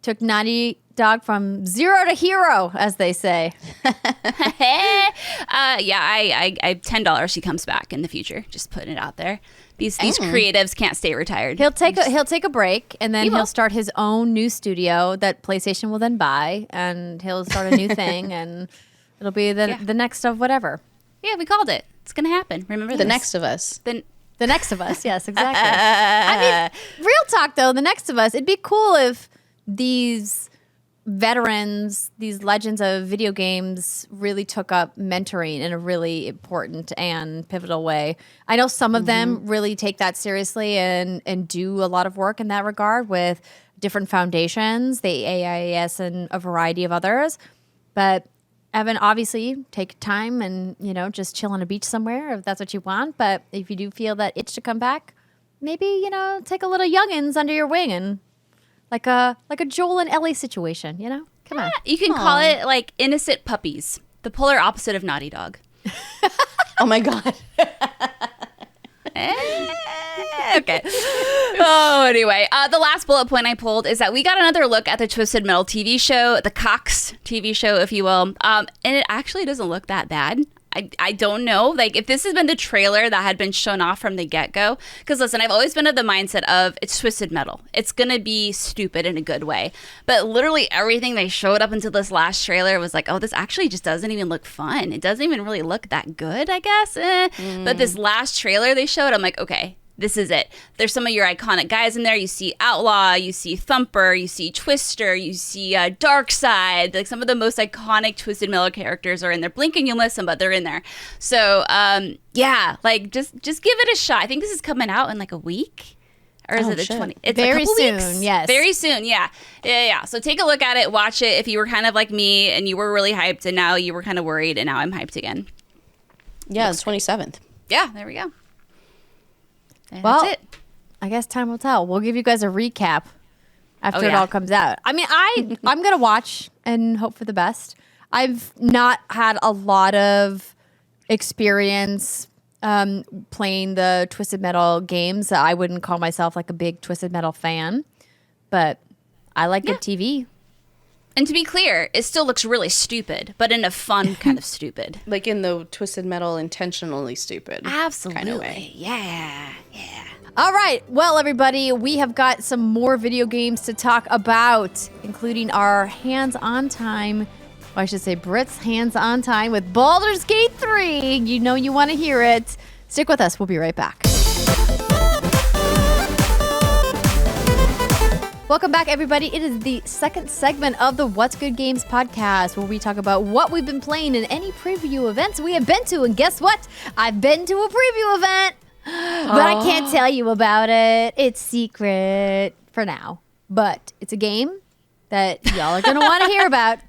Took Naughty Dog from zero to hero, as they say. I $10 he comes back in the future. Just putting it out there. These creatives can't stay retired. He'll take a break, and then he'll start his own new studio that PlayStation will then buy, and he'll start a new thing, and it'll be the next of whatever. Yeah, we called it. It's gonna happen. Remember the next of us. The next of us. Yes, exactly. I mean, real talk though. The next of us. It'd be cool if these veterans, these legends of video games really took up mentoring in a really important and pivotal way. I know some of them really take that seriously and do a lot of work in that regard with different foundations, the AIAS and a variety of others. But Evan, obviously take time and, you know, just chill on a beach somewhere if that's what you want. But if you do feel that itch to come back, maybe, you know, take a little youngins under your wing and like a Joel and Ellie situation, you know? Come on. You can call it like innocent puppies, the polar opposite of Naughty Dog. Oh my God. There Okay. Oh, anyway, the last bullet point I pulled is that we got another look at the Twisted Metal TV show, the Cox TV show, if you will. And it actually doesn't look that bad. I don't know, like, if this has been the trailer that had been shown off from the get-go, because listen, I've always been of the mindset of it's Twisted Metal. It's gonna be stupid in a good way. But literally everything they showed up until this last trailer was like, oh, this actually just doesn't even look fun. It doesn't even really look that good, I guess. But this last trailer they showed, I'm like, okay, this is it. There's some of your iconic guys in there. You see Outlaw, you see Thumper, you see Twister, you see Darkseid. Like some of the most iconic Twisted Metal characters are in there. Blink and you'll miss them, but they're in there. So yeah, like just give it a shot. I think this is coming out in like a week. Or is it the 20? It's very a couple soon, weeks. yes. Very soon, yeah. So take a look at it, watch it if you were kind of like me and you were really hyped and now you were kind of worried and now I'm hyped again. Yeah, the 27th. Yeah, there we go. And Well, that's it. I guess time will tell. We'll give you guys a recap after it yeah. all comes out. I mean, I'm going to watch and hope for the best. I've not had a lot of experience playing the Twisted Metal games. I wouldn't call myself like a big Twisted Metal fan, but I like good TV. And to be clear, it still looks really stupid, but in a fun kind of stupid. Like in the Twisted Metal intentionally stupid Absolutely. kind of way. Yeah. All right. Well, everybody, we have got some more video games to talk about, including our hands-on time. Or I should say Britt's hands-on time with Baldur's Gate 3. You know you want to hear it. Stick with us. We'll be right back. Welcome back, everybody. It is the second segment of the What's Good Games podcast, where we talk about what we've been playing in any preview events we have been to. And guess what? I've been to a preview event, but I can't tell you about it. It's secret for now. But it's a game that y'all are going to want to hear about.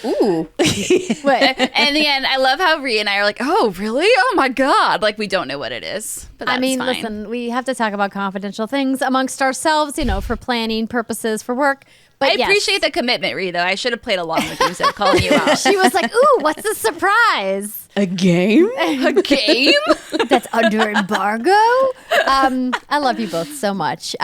Ooh. Wait. And again, I love how Ri and I are like, oh, really? Oh, my God. Like, we don't know what it is. But that's I mean, fine. listen, we have to talk about confidential things amongst ourselves, you know, for planning purposes, for work. But I yes. appreciate the commitment, Ri, though. I should have played along with you instead of calling you out. She was like, ooh, what's the surprise? A game? A game? That's under embargo. I love you both so much.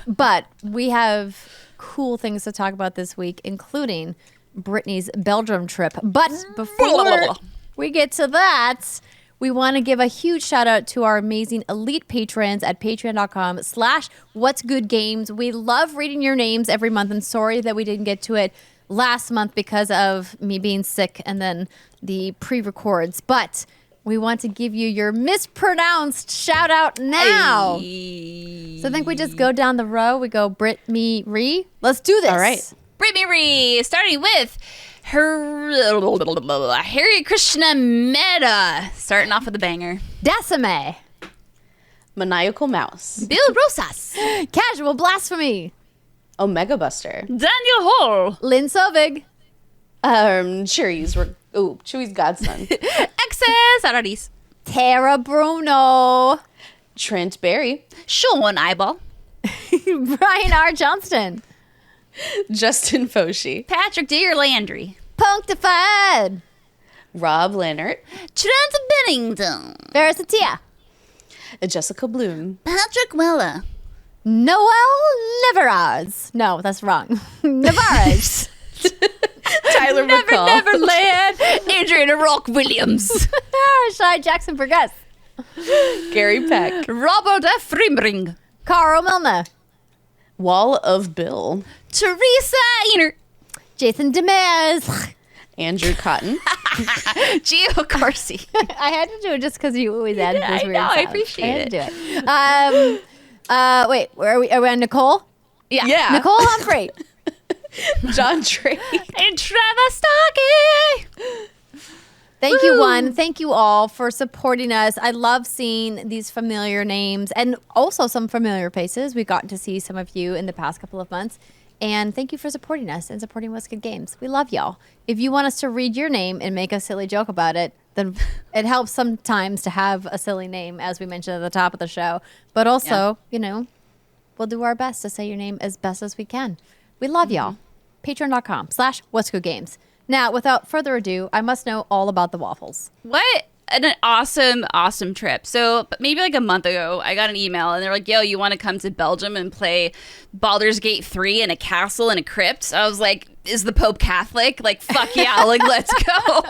But we have cool things to talk about this week, including Brittany's Belgium trip. But before we get to that, we want to give a huge shout out to our amazing elite patrons at patreon.com/whatsgoodgames. We love reading your names every month, and sorry that we didn't get to it last month because of me being sick and then the pre-records. But we want to give you your mispronounced shout out now. So I think we just go down the row. We go Britt, me, Ri. Let's do this. All right. Brittany Ri, starting with Hare Krishna Meta, starting off with a banger. Decime. Maniacal Mouse. Bill Rosas, Casual Blasphemy. Omega Buster. Daniel Hall, Lynn Sovig. Chewy's Godson. Excess Araris, Tara Bruno. Trent Berry. Sean Eyeball, Brian R. Johnston. Justin Foshee. Patrick Deer Landry, Punkdefied. Rob Lannert. Trent Bennington, Faris Attieh. Jessica Bloom. Patrick Weller, Noel Neveraz. No, that's wrong. Navarez. Tyler McCall. Neverland, Adrian Rock Williams, Shai Jackson Burgess. Gary Peck. Robert F. Rimring, Carl Milner. Wall of Bill. Teresa Einer, Jason Demers. Andrew Cotton. Gio Corsi. I had to do it just because you always add I those weird know, I sounds. appreciate I had to do it. Wait, where are we? Are we on Nicole? Yeah. Nicole Humphrey. John Drake. And Trevor Stocky. Thank you, one. Thank you all for supporting us. I love seeing these familiar names and also some familiar faces. We've gotten to see some of you in the past couple of months. And thank you for supporting us and supporting What's Good Games. We love y'all. If you want us to read your name and make a silly joke about it, then it helps sometimes to have a silly name, as we mentioned at the top of the show. But also, you know, we'll do our best to say your name as best as we can. We love y'all. Patreon.com/whatsgoodgames. Now, without further ado, I must know all about the waffles. What? an awesome trip. So maybe like a month ago, I got an email and they're like, yo, you want to come to Belgium and play Baldur's Gate 3 in a castle in a crypt? I was like, is the Pope Catholic? Like, fuck yeah, like, let's go.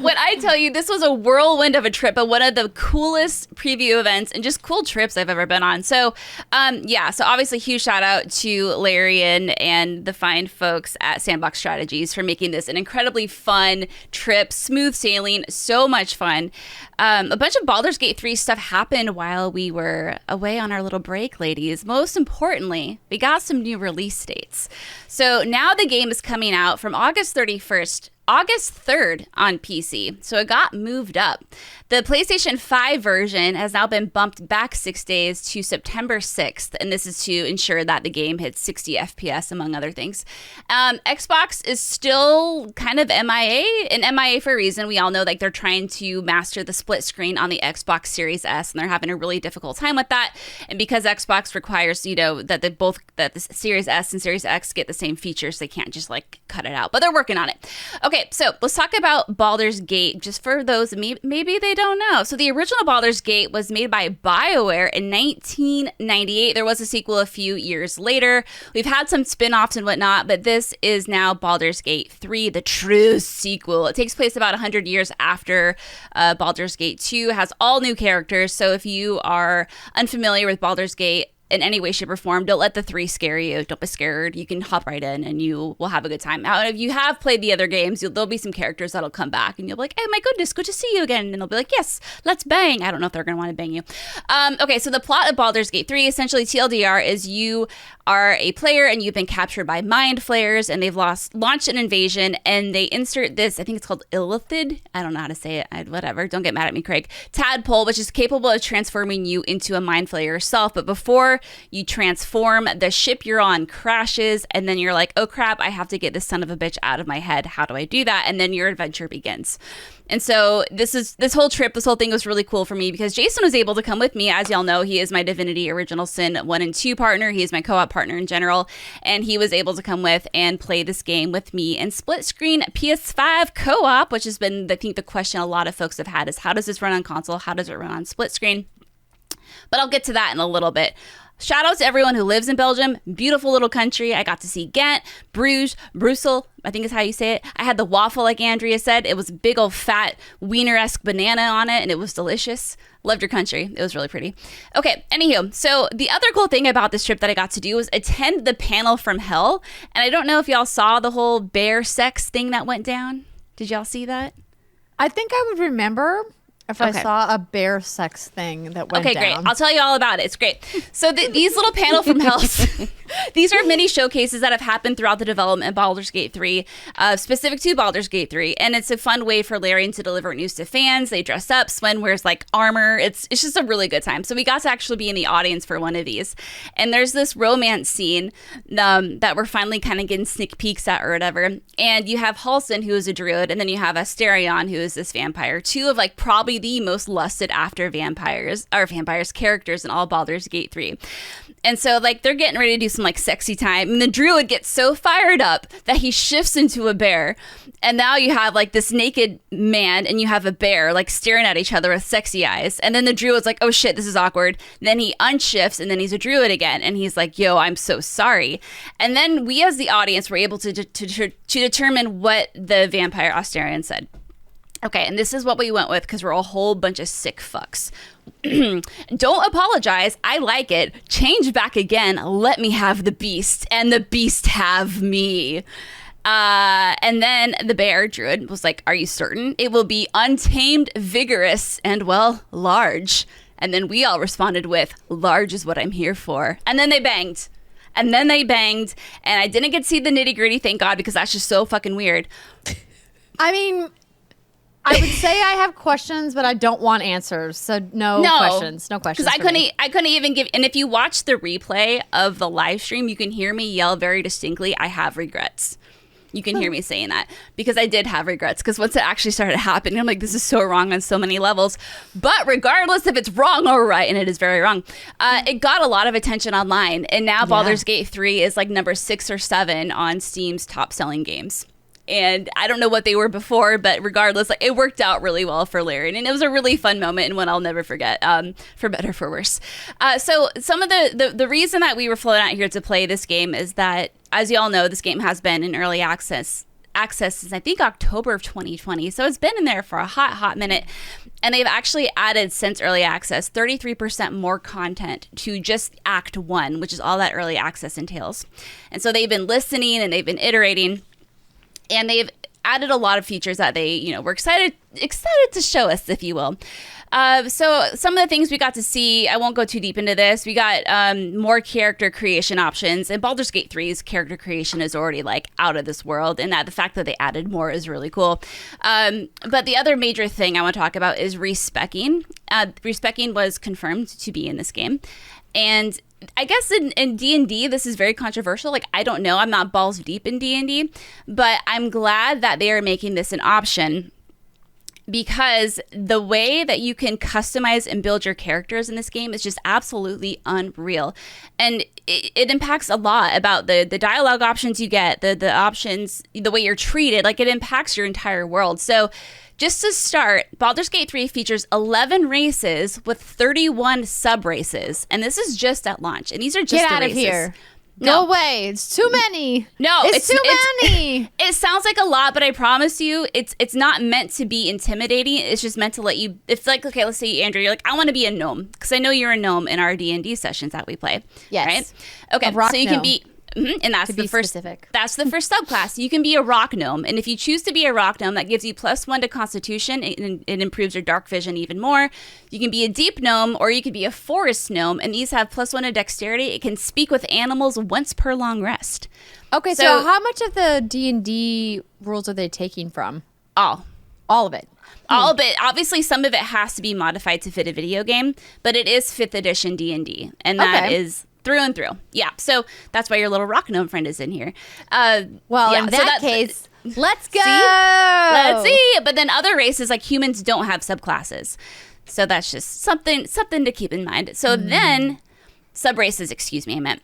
When I tell you, this was a whirlwind of a trip, but one of the coolest preview events and just cool trips I've ever been on. So, so obviously huge shout out to Larian and the fine folks at Sandbox Strategies for making this an incredibly fun trip, smooth sailing, so much fun. A bunch of Baldur's Gate 3 stuff happened while we were away on our little break, ladies. Most importantly, we got some new release dates. So now the game is coming out from August 31st, August 3rd on PC. So it got moved up. The PlayStation 5 version has now been bumped back 6 days to September 6th. And this is to ensure that the game hits 60 FPS, among other things. Xbox is still kind of MIA, and MIA for a reason. We all know like they're trying to master the split screen on the Xbox Series S, and they're having a really difficult time with that. And because Xbox requires, that the Series S and Series X get the same features, they can't just like cut it out. But they're working on it. Okay, so let's talk about Baldur's Gate, just for those maybe they don't know. So the original Baldur's Gate was made by BioWare in 1998. There was a sequel a few years later. We've had some spin-offs and whatnot, but this is now Baldur's Gate 3, the true sequel. It takes place about 100 years after Baldur's Gate 2, has all new characters. So if you are unfamiliar with Baldur's Gate in any way, shape, or form, don't let the 3 scare you. Don't be scared. You can hop right in and you will have a good time. Now, if you have played the other games, there'll be some characters that'll come back and you'll be like, oh my goodness, good to see you again. And they'll be like, yes, let's bang. I don't know if they're going to want to bang you. Okay, so the plot of Baldur's Gate 3, essentially TLDR, is you are a player and you've been captured by mind flayers and they've launched an invasion, and they insert this, I think it's called Illithid. I don't know how to say it. Whatever. Don't get mad at me, Craig. Tadpole, which is capable of transforming you into a mind flayer yourself. But before you transform, the ship you're on crashes, and then you're like, oh crap, I have to get this son of a bitch out of my head. How do I do that? And then your adventure begins. And so this whole thing was really cool for me because Jason was able to come with me. As y'all know, he is my Divinity Original Sin 1 and 2 partner. He is my co-op partner in general. And he was able to come with and play this game with me in split screen PS5 co-op, which has been, I think, the question a lot of folks have had is, how does this run on console? How does it run on split screen? But I'll get to that in a little bit. Shout out to everyone who lives in Belgium. Beautiful little country. I got to see Ghent, Bruges, Brussels, I think is how you say it. I had the waffle, like Andrea said. It was a big old fat wiener-esque banana on it, and it was delicious. Loved your country. It was really pretty. Okay, anywho, so the other cool thing about this trip that I got to do was attend the panel from hell. And I don't know if y'all saw the whole bear sex thing that went down. Did y'all see that? I think I would remember if I saw a bear sex thing that went down. Okay, great. I'll tell you all about it. It's great. So these little panel from hell, these are mini showcases that have happened throughout the development of Baldur's Gate 3, specific to Baldur's Gate 3. And it's a fun way for Larian to deliver news to fans. They dress up. Sven wears like armor. It's just a really good time. So we got to actually be in the audience for one of these. And there's this romance scene that we're finally kind of getting sneak peeks at or whatever. And you have Halsin, who is a druid, and then you have Asterion, who is this vampire. Two of like probably the most lusted after vampires characters in all Baldur's Gate 3. And so like they're getting ready to do some like sexy time, and the druid gets so fired up that he shifts into a bear. And now you have like this naked man and you have a bear like staring at each other with sexy eyes. And then the druid's like, oh shit, this is awkward. And then he unshifts and then he's a druid again. And he's like, yo, I'm so sorry. And then we as the audience were able to determine what the vampire Asterion said. Okay, and this is what we went with because we're a whole bunch of sick fucks. Don't apologize. I like it. Change back again. Let me have the beast, and the beast have me. And then the bear druid was like, are you certain? It will be untamed, vigorous, and, well, large. And then we all responded with, large is what I'm here for. And then they banged. And I didn't get to see the nitty gritty, thank God, because that's just so fucking weird. I mean, I would say I have questions, but I don't want answers. So no questions. No questions. Because I couldn't even give. And if you watch the replay of the live stream, you can hear me yell very distinctly, I have regrets. You can hear me saying that because I did have regrets. Because once it actually started happening, I'm like, this is so wrong on so many levels. But regardless if it's wrong or right, and it is very wrong, it got a lot of attention online. And now Baldur's Gate 3 is like number 6 or 7 on Steam's top selling games. And I don't know what they were before, but regardless, like it worked out really well for Larian. And it was a really fun moment and one I'll never forget, for better or for worse. So some of the reason that we were flown out here to play this game is that, as you all know, this game has been in early access since I think October of 2020. So it's been in there for a hot minute. And they've actually added, since early access, 33% more content to just Act 1, which is all that early access entails. And so they've been listening and they've been iterating. And they've added a lot of features that they, were excited to show us, if you will. So some of the things we got to see, I won't go too deep into this. We got more character creation options, and Baldur's Gate 3's character creation is already like out of this world, and that the fact that they added more is really cool. But the other major thing I want to talk about is respecking. Respecking was confirmed to be in this game, and I guess in D&D, this is very controversial. Like, I don't know. I'm not balls deep in D&D, but I'm glad that they are making this an option, because the way that you can customize and build your characters in this game is just absolutely unreal. And it impacts a lot about the dialogue options you get, the options, the way you're treated. Like, it impacts your entire world. So just to start, Baldur's Gate 3 features 11 races with 31 sub-races. And this is just at launch. And these are just Get the out races. of here. No. Go away. It's too many. No, it's too many. It sounds like a lot, but I promise you, it's not meant to be intimidating. It's just meant to let you. It's like, okay, let's say Andrea, you're like, I want to be a gnome, because I know you're a gnome in our D&D sessions that we play. Yes. Right. Okay. A rock so you can gnome. be. And that's To the be first. specific. That's the first subclass. You can be a rock gnome, and if you choose to be a rock gnome, that gives you +1 to Constitution. It improves your dark vision even more. You can be a deep gnome, or you could be a forest gnome, and these have +1 to Dexterity. It can speak with animals once per long rest. Okay, so how much of the D&D rules are they taking from? All of it. All of it. Obviously, some of it has to be modified to fit a video game, but it is 5th edition D&D, and that is through and through. Yeah. So that's why your little rock gnome friend is in here. In that case, let's go. Let's see. But then other races, like humans, don't have subclasses. So that's just something to keep in mind. So then, sub-races, I meant.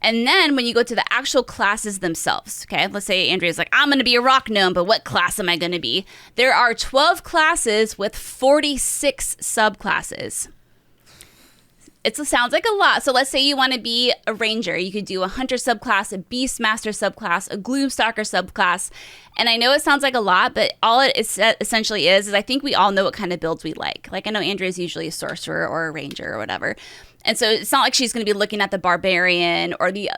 And then when you go to the actual classes themselves, okay, let's say Andrea's like, I'm going to be a rock gnome, but what class am I going to be? There are 12 classes with 46 subclasses. It sounds like a lot. So let's say you want to be a ranger. You could do a hunter subclass, a beastmaster subclass, a gloomstalker subclass. And I know it sounds like a lot, but all it essentially is I think we all know what kind of builds we like. Like, I know Andrea's usually a sorcerer or a ranger or whatever. And so it's not like she's going to be looking at the barbarian or the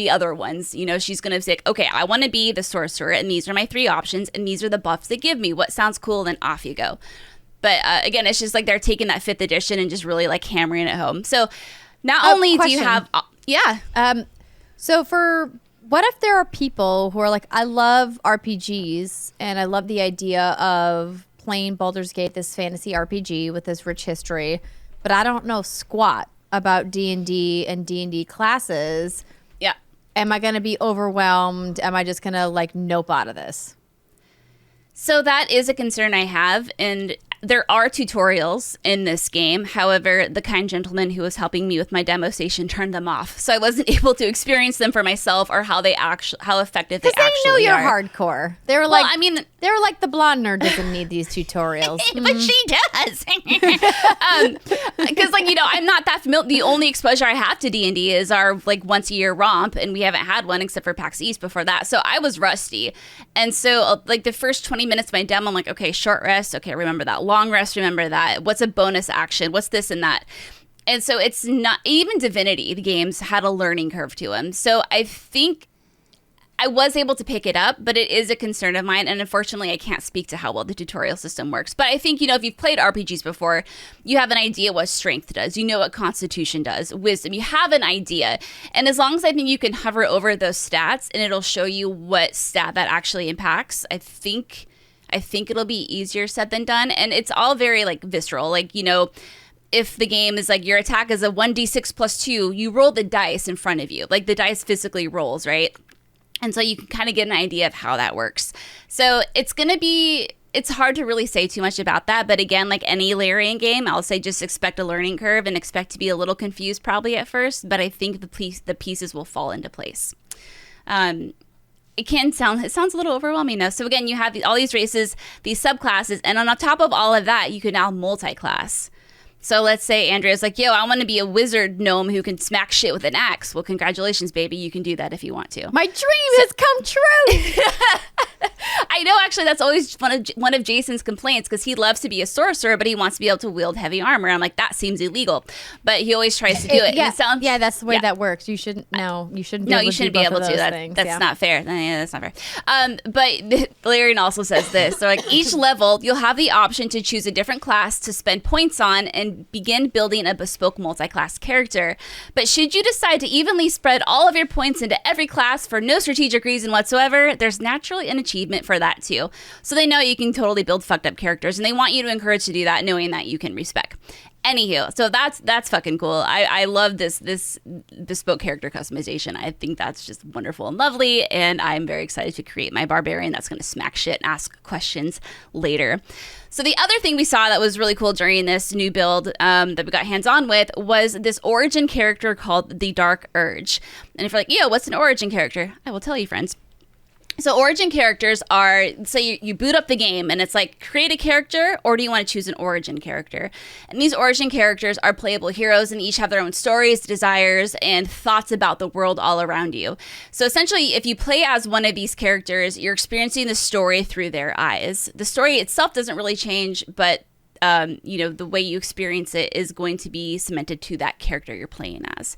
other ones. She's going to say, okay, I want to be the sorcerer, and these are my 3 options, and these are the buffs they give me. What sounds cool? Then off you go. But again, it's just like they're taking that 5th edition and just really like hammering it home. So not only do you have, So what if there are people who are like, I love RPGs and I love the idea of playing Baldur's Gate, this fantasy RPG with this rich history, but I don't know squat about D&D and D&D classes. Yeah. Am I going to be overwhelmed? Am I just going to like nope out of this? So that is a concern I have, and there are tutorials in this game. However, the kind gentleman who was helping me with my demo station turned them off, so I wasn't able to experience them for myself or how effective they actually are. Because they know you're hardcore. They were Well, like, I mean, they were like, the blonde nerd doesn't need these tutorials. but she does. Because I'm not that familiar. The only exposure I have to D&D is our like once a year romp, and we haven't had one except for PAX East before that. So I was rusty, and so like the first 20 minutes of my demo, I'm like, okay, short rest. Okay, remember that. Long rest, remember that. What's a bonus action? What's this and that? And so it's not, even Divinity, the games had a learning curve to them. So I think I was able to pick it up, but it is a concern of mine. And unfortunately, I can't speak to how well the tutorial system works. But I think, if you've played RPGs before, you have an idea what strength does. You know what constitution does, wisdom. You have an idea. And as long as I think you can hover over those stats and it'll show you what stat that actually impacts, I think it'll be easier said than done. And it's all very like visceral. Like, if the game is like your attack is a 1d6 plus 2, you roll the dice in front of you. Like the dice physically rolls, right? And so you can kind of get an idea of how that works. So it's hard to really say too much about that. But again, like any Larian game, I'll say just expect a learning curve and expect to be a little confused probably at first. But I think the pieces will fall into place. it sounds a little overwhelming now. So again, you have all these races, these subclasses, and on top of all of that, you can now multi-class. So let's say Andrea's like, yo, I want to be a wizard gnome who can smack shit with an axe. Well, congratulations, baby. You can do that if you want to. My dream has come true. I know, actually, that's always one of Jason's complaints, because he loves to be a sorcerer, but he wants to be able to wield heavy armor. I'm like, that seems illegal. But he always tries to do it. Yeah, that's the way that works. You shouldn't be able to. That's not fair. Yeah, that's not fair. But Larian also says this. So like each level, you'll have the option to choose a different class to spend points on and begin building a bespoke multi-class character. But should you decide to evenly spread all of your points into every class for no strategic reason whatsoever, there's naturally an achievement for that too. So they know you can totally build fucked up characters, and they want you to encourage to do that, knowing that you can respec. Anywho, so that's fucking cool. I love this bespoke character customization. I think that's just wonderful and lovely, and I'm very excited to create my barbarian that's going to smack shit and ask questions later. So the other thing we saw that was really cool during this new build that we got hands-on with was this origin character called the Dark Urge. And if you're like, yo, what's an origin character? I will tell you, friends. So origin characters are, say you boot up the game and it's like, create a character, or do you want to choose an origin character? And these origin characters are playable heroes, and each have their own stories, desires, and thoughts about the world all around you. So essentially, if you play as one of these characters, you're experiencing the story through their eyes. The story itself doesn't really change, but the way you experience it is going to be cemented to that character you're playing as.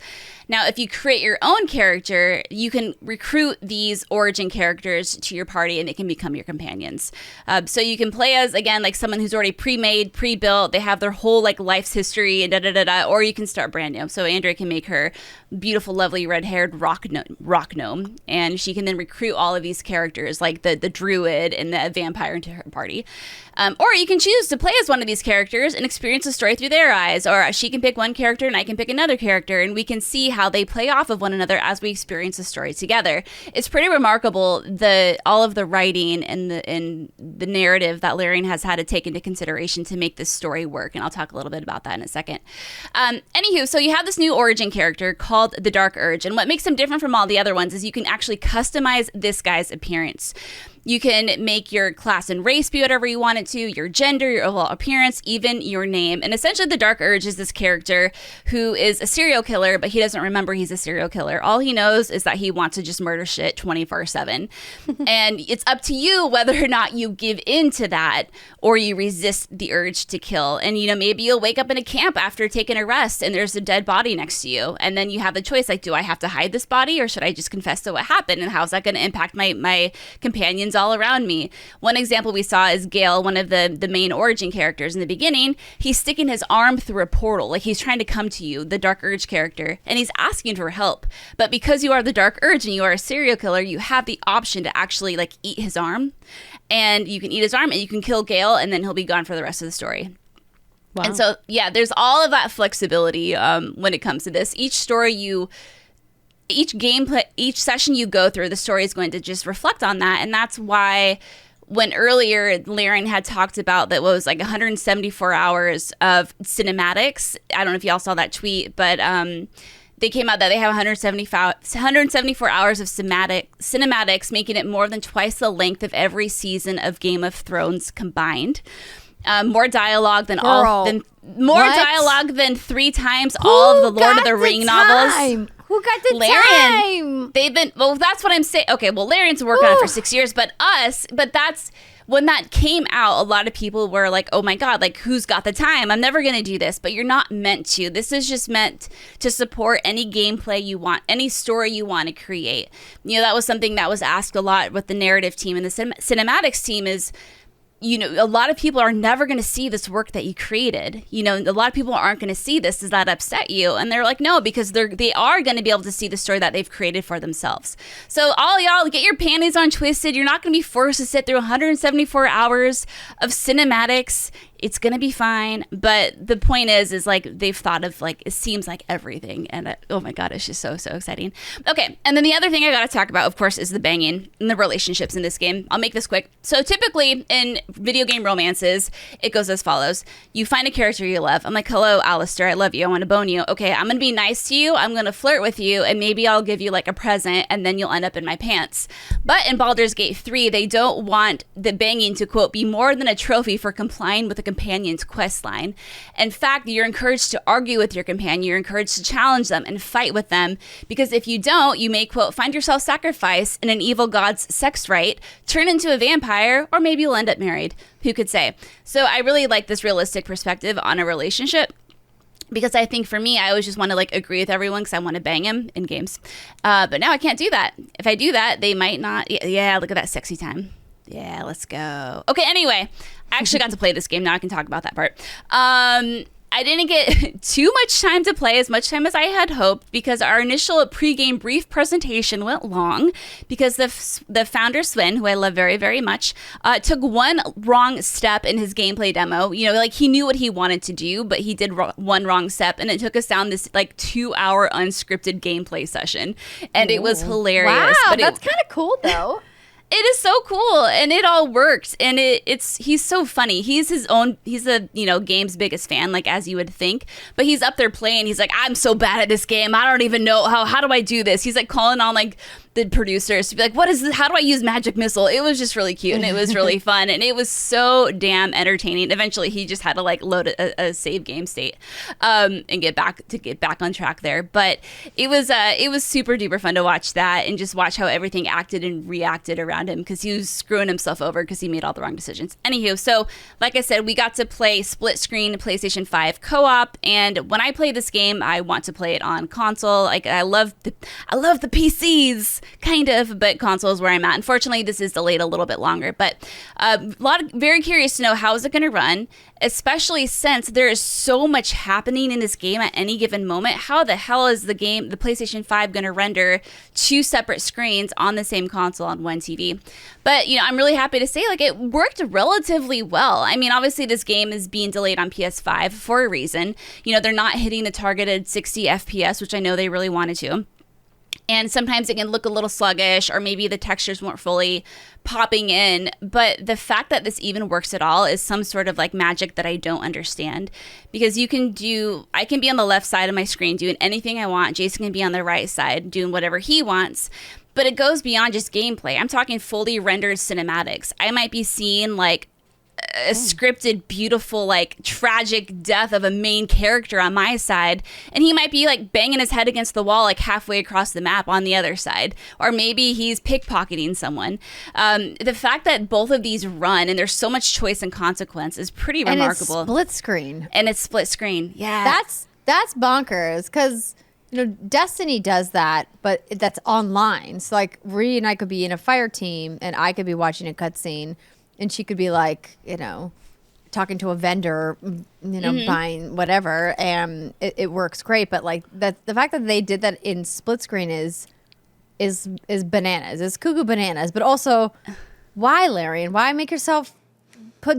Now, if you create your own character, you can recruit these origin characters to your party, and they can become your companions. So you can play as, again, like someone who's already pre-made, pre-built. They have their whole like life's history and da-da-da-da, or you can start brand new. So Andrea can make her beautiful, lovely, red-haired rock gnome, and she can then recruit all of these characters, like the druid and the vampire, into her party. Or you can choose to play as one of these characters and experience the story through their eyes, or she can pick one character and I can pick another character, and we can see how they play off of one another as we experience the story together. It's pretty remarkable, all of the writing and the narrative that Larian has had to take into consideration to make this story work, and I'll talk a little bit about that in a second. Anywho, so you have this new origin character called the Dark Urge, and what makes him different from all the other ones is you can actually customize this guy's appearance. You can make your class and race be whatever you want it to, your gender, your overall appearance, even your name. And essentially the Dark Urge is this character who is a serial killer, but he doesn't remember he's a serial killer. All he knows is that he wants to just murder shit 24/7. And it's up to you whether or not you give in to that or you resist the urge to kill. And, maybe you'll wake up in a camp after taking a rest and there's a dead body next to you. And then you have the choice, like, do I have to hide this body or should I just confess to what happened? And how's that going to impact my companions all around me? One example we saw is Gale, one of the main origin characters in the beginning. He's sticking his arm through a portal, like he's trying to come to you, the Dark Urge character, and he's asking for help. But because you are the Dark Urge and you are a serial killer, you have the option to actually like eat his arm, and you can eat his arm and you can kill Gale, and then he'll be gone for the rest of the story. Wow. And so, yeah, there's all of that flexibility when it comes to this. Each session you go through, the story is going to just reflect on that. And that's why when earlier Larian had talked about that was like 174 hours of cinematics. I don't know if y'all saw that tweet, but they came out that they have 174 hours of cinematics, making it more than twice the length of every season of Game of Thrones combined. More dialogue than dialogue than 3 times all of the Lord of the Ring novels. Who got the Larian, time? That's what I'm saying. Okay, well, Larian's working on it for 6 years, but that's when that came out, a lot of people were like, oh my God, like, who's got the time? I'm never going to do this. But you're not meant to. This is just meant to support any gameplay you want, any story you want to create. That was something that was asked a lot with the narrative team and the cinematics team is, a lot of people are never going to see this work that you created. A lot of people aren't going to see this. Does that upset you? And they're like, no, because they are going to be able to see the story that they've created for themselves. So all y'all, get your panties on twisted. You're not going to be forced to sit through 174 hours of cinematics It's gonna be fine. But the point is like they've thought of like, it seems like everything, and oh my god, it's just so exciting. Okay, and then the other thing I gotta talk about, of course, is the banging and the relationships in this game. I'll make this quick. So typically in video game romances, it goes as follows: you find a character you love. I'm like, hello, Alistair, I love you. I want to bone you. Okay, I'm gonna be nice to you. I'm gonna flirt with you, and maybe I'll give you like a present, and then you'll end up in my pants. But in Baldur's Gate 3, they don't want the banging to, quote, be more than a trophy for complying with a companion's quest line. In fact, you're encouraged to argue with your companion. You're encouraged to challenge them and fight with them, because if you don't, you may, quote, find yourself sacrificed in an evil god's sex rite, turn into a vampire, or maybe you'll end up married. Who could say? So I really like this realistic perspective on a relationship, because I think for me, I always just want to like agree with everyone because I want to bang him in games. But now I can't do that. If I do that, they might not. Yeah, look at that sexy time. Yeah, let's go. Okay, anyway, I actually got to play this game. Now I can talk about that part. I didn't get too much time to play, as much time as I had hoped, because our initial pregame brief presentation went long, because the founder, Sven, who I love very, very much, took one wrong step in his gameplay demo. You know, like he knew what he wanted to do, but he did one wrong step, and it took us down this like 2-hour unscripted gameplay session, and it was hilarious. Wow, but that's kind of cool though. It is so cool, and it all worked, and he's so funny. He's the game's biggest fan, like as you would think, but he's up there playing. He's like, I'm so bad at this game. I don't even know how do I do this. He's like calling on like the producers to be like, what is this? How do I use magic missile? It was just really cute, and it was really fun, and it was so damn entertaining. Eventually he just had to like load a save game state and get back on track there, but it was super duper fun to watch that and just watch how everything acted and reacted around him, because he was screwing himself over because he made all the wrong decisions. Anywho, so like I said, we got to play split screen PlayStation 5 co-op, and when I play this game, I want to play it on console. Like I love the PCs, kind of, but console is where I'm at. Unfortunately, this is delayed a little bit longer, but very curious to know how is it going to run, especially since there is so much happening in this game at any given moment. How the hell is the PlayStation 5 going to render 2 separate screens on the same console on one TV? But, I'm really happy to say, like, it worked relatively well. I mean, obviously this game is being delayed on PS5 for a reason. They're not hitting the targeted 60 FPS, which I know they really wanted to. And sometimes it can look a little sluggish, or maybe the textures weren't fully popping in. But the fact that this even works at all is some sort of like magic that I don't understand. Because I can be on the left side of my screen doing anything I want. Jason can be on the right side doing whatever he wants. But it goes beyond just gameplay. I'm talking fully rendered cinematics. I might be seeing like a scripted, beautiful, like tragic death of a main character on my side, and he might be like banging his head against the wall like halfway across the map on the other side, or maybe he's pickpocketing someone. The fact that both of these run and there's so much choice and consequence is pretty remarkable. And it's split screen. Yeah, that's bonkers, because Destiny does that, but that's online. So like Ri and I could be in a fire team, and I could be watching a cutscene, and she could be like, talking to a vendor, buying whatever, and it works great. But like the fact that they did that in split screen is bananas. It's cuckoo bananas. But also, why, Larian? Why make yourself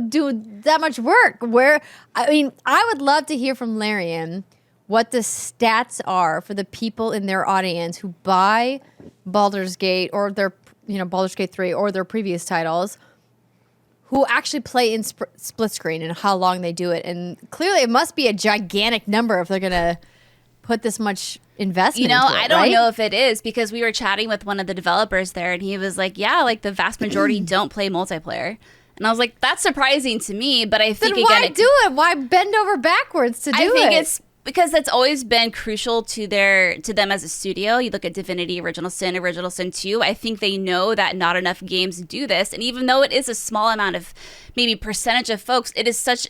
do that much work? I would love to hear from Larian what the stats are for the people in their audience who buy Baldur's Gate or their Baldur's Gate 3 or their previous titles, who actually play in split screen, and how long they do it. And clearly it must be a gigantic number if they're going to put this much investment into it, I don't know if it is, because we were chatting with one of the developers there, and he was like, yeah, like the vast majority don't play multiplayer. And I was like, that's surprising to me, but I think, then why do it? Why bend over backwards to do it? I think it's because that's always been crucial to them as a studio. You look at Divinity, Original Sin 2. I think they know that not enough games do this. And even though it is a small amount of maybe percentage of folks, it is such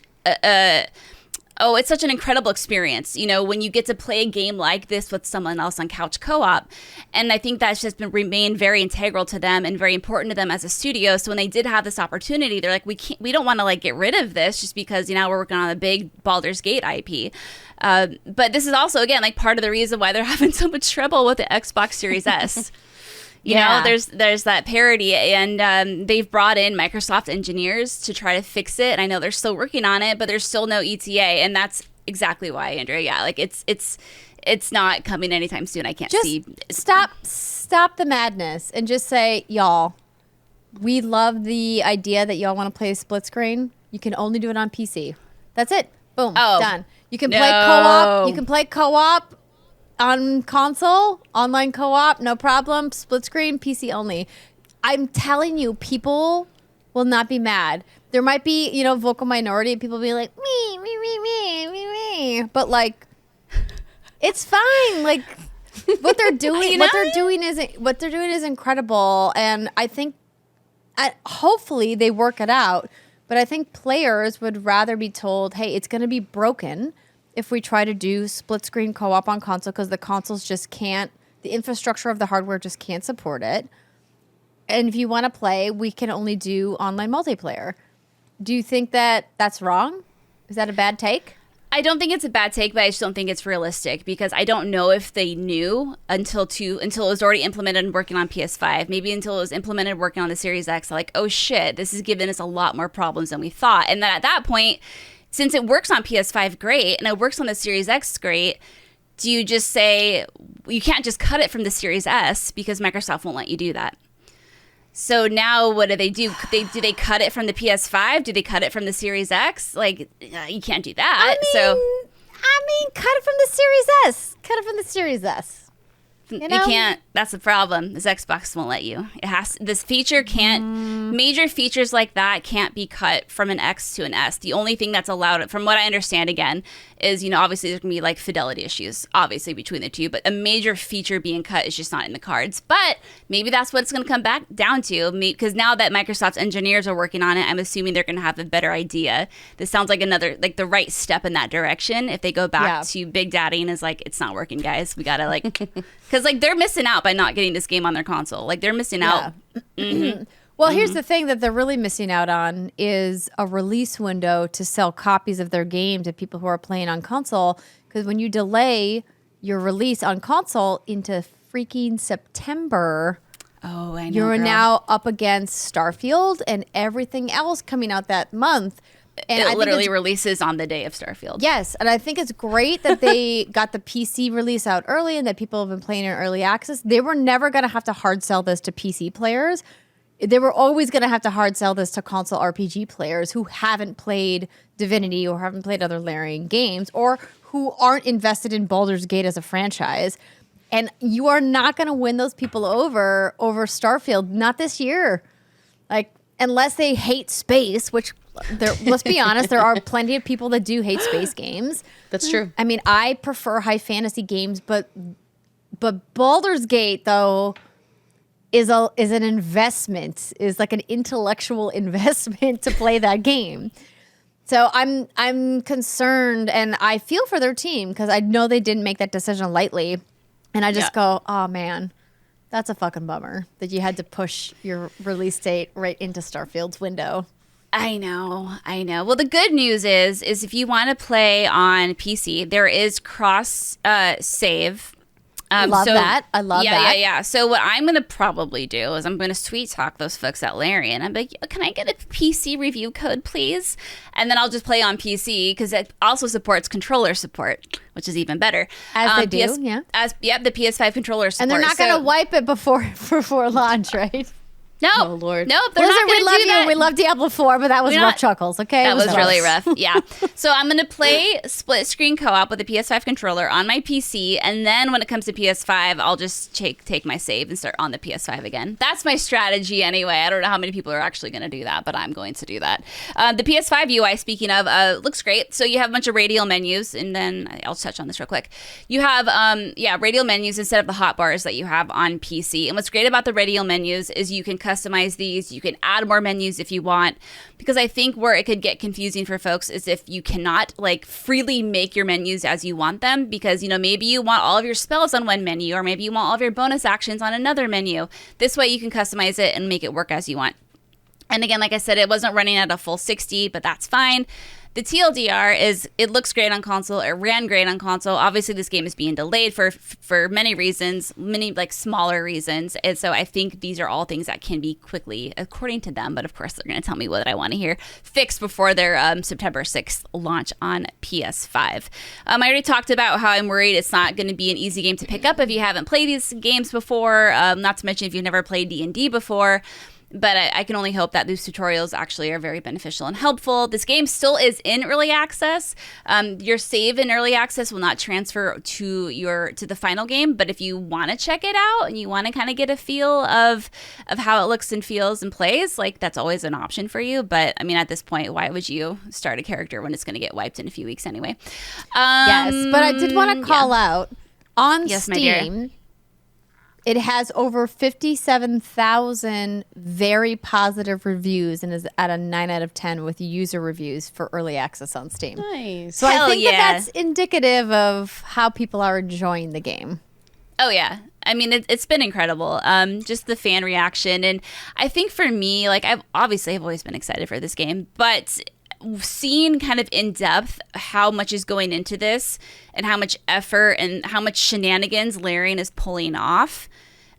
it's such an incredible experience, when you get to play a game like this with someone else on couch co-op. And I think that's just remained very integral to them and very important to them as a studio. So when they did have this opportunity, they're like, we don't want to like get rid of this just because, we're working on a big Baldur's Gate IP. But this is also, again, like part of the reason why they're having so much trouble with the Xbox Series S. You know, there's that parity, and they've brought in Microsoft engineers to try to fix it. And I know they're still working on it, but there's still no ETA, and that's exactly why, Andrea. Yeah, like it's not coming anytime soon. I can't see. Stop the madness and just say, y'all, we love the idea that y'all want to play split screen. You can only do it on PC. That's it. Boom. Done. You can play co-op. You can play co-op on console, online co-op, no problem. Split screen, PC only. I'm telling you, people will not be mad. There might be, vocal minority. People be like, me. But like, it's fine. Like, what they're doing, what they're doing is incredible. And I think, hopefully, they work it out. But I think players would rather be told, hey, it's going to be broken if we try to do split screen co-op on console because the consoles just can't, the infrastructure of the hardware just can't support it. And if you want to play, we can only do online multiplayer. Do you think that that's wrong? Is that a bad take? I don't think it's a bad take, but I just don't think it's realistic because I don't know if they knew until it was already implemented and working on PS5. Maybe until it was implemented working on the Series X, like, oh shit, this has given us a lot more problems than we thought. And then at that point, since it works on PS5 great and it works on the Series X great, do you just say you can't just cut it from the Series S because Microsoft won't let you do that? So now what do? Do they cut it from the PS5? Do they cut it from the Series X? Like, you can't do that. I mean, cut it from the Series S. Cut it from the Series S. You can't. That's the problem. This Xbox won't let you. It has. This feature can't. Major features like that can't be cut from an X to an S. The only thing that's allowed, from what I understand, again, is obviously there's gonna be like fidelity issues, obviously between the two. But a major feature being cut is just not in the cards. But maybe that's what it's gonna come back down to. Because now that Microsoft's engineers are working on it, I'm assuming they're gonna have a better idea. This sounds like the right step in that direction. If they go back to Big Daddy and is like, it's not working, guys. We gotta because they're missing out by not getting this game on their console. Like they're missing out. Mm-hmm. Well, here's the thing that they're really missing out on is a release window to sell copies of their game to people who are playing on console. Because when you delay your release on console into freaking September, oh, I know, you're girl. now up against Starfield and everything else coming out that month. And it literally releases on the day of Starfield. Yes, and I think it's great that they got the PC release out early and that people have been playing in early access. They were never going to have to hard sell this to PC players. They were always going to have to hard sell this to console RPG players who haven't played Divinity or haven't played other Larian games or who aren't invested in Baldur's Gate as a franchise. And you are not going to win those people over Starfield, not this year. Like, unless they hate space, which... let's be honest, there are plenty of people that do hate space games. That's true. I mean, I prefer high fantasy games, but Baldur's Gate though is an investment, is like an intellectual investment to play that game. So I'm concerned, and I feel for their team because I know they didn't make that decision lightly, and I just go, oh man, that's a fucking bummer that you had to push your release date right into Starfield's window. I know. Well, the good news is if you want to play on PC, there is cross save. I love that. Yeah. So what I'm going to probably do is I'm going to sweet talk those folks at Larian. I'm like, can I get a PC review code, please? And then I'll just play on PC because it also supports controller support, which is even better. As they do, yeah. The PS5 controller support. And they're not going to wipe it before launch, right? No, oh Lord, no, they're not going to do that. We love Diablo 4, but that was rough chuckles. Okay, that was really rough. Yeah. So I'm going to play split screen co-op with the PS5 controller on my PC, and then when it comes to PS5, I'll just take my save and start on the PS5 again. That's my strategy anyway. I don't know how many people are actually going to do that, but I'm going to do that. The PS5 UI, speaking of, looks great. So you have a bunch of radial menus, and then I'll touch on this real quick. You have radial menus instead of the hotbars that you have on PC. And what's great about the radial menus is you can customize these. You can add more menus if you want, because I think where it could get confusing for folks is if you cannot like freely make your menus as you want them, because maybe you want all of your spells on one menu, or maybe you want all of your bonus actions on another menu. This way you can customize it and make it work as you want. And again, like I said, it wasn't running at a full 60, but that's fine. The TLDR is it looks great on console. It ran great on console. Obviously, this game is being delayed for many reasons, many like smaller reasons. And so I think these are all things that can be quickly, according to them, but of course they're going to tell me what I want to hear, fixed before their September 6th launch on PS5. I already talked about how I'm worried it's not going to be an easy game to pick up if you haven't played these games before, not to mention if you've never played D&D before. But I can only hope that these tutorials actually are very beneficial and helpful. This game still is in early access. Your save in early access will not transfer to the final game. But if you want to check it out and you want to kind of get a feel of how it looks and feels and plays, like that's always an option for you. But I mean, at this point, why would you start a character when it's going to get wiped in a few weeks anyway? Yes, but I did want to call out on Yes, Steam. It has over 57,000 very positive reviews and is at a 9 out of 10 with user reviews for early access on Steam. Nice. So Hell I think yeah. that's indicative of how people are enjoying the game. Oh, yeah. I mean, it's been incredible. Just the fan reaction. And I think for me, like, I've always been excited for this game, but seeing kind of in depth how much is going into this and how much effort and how much shenanigans Larian is pulling off,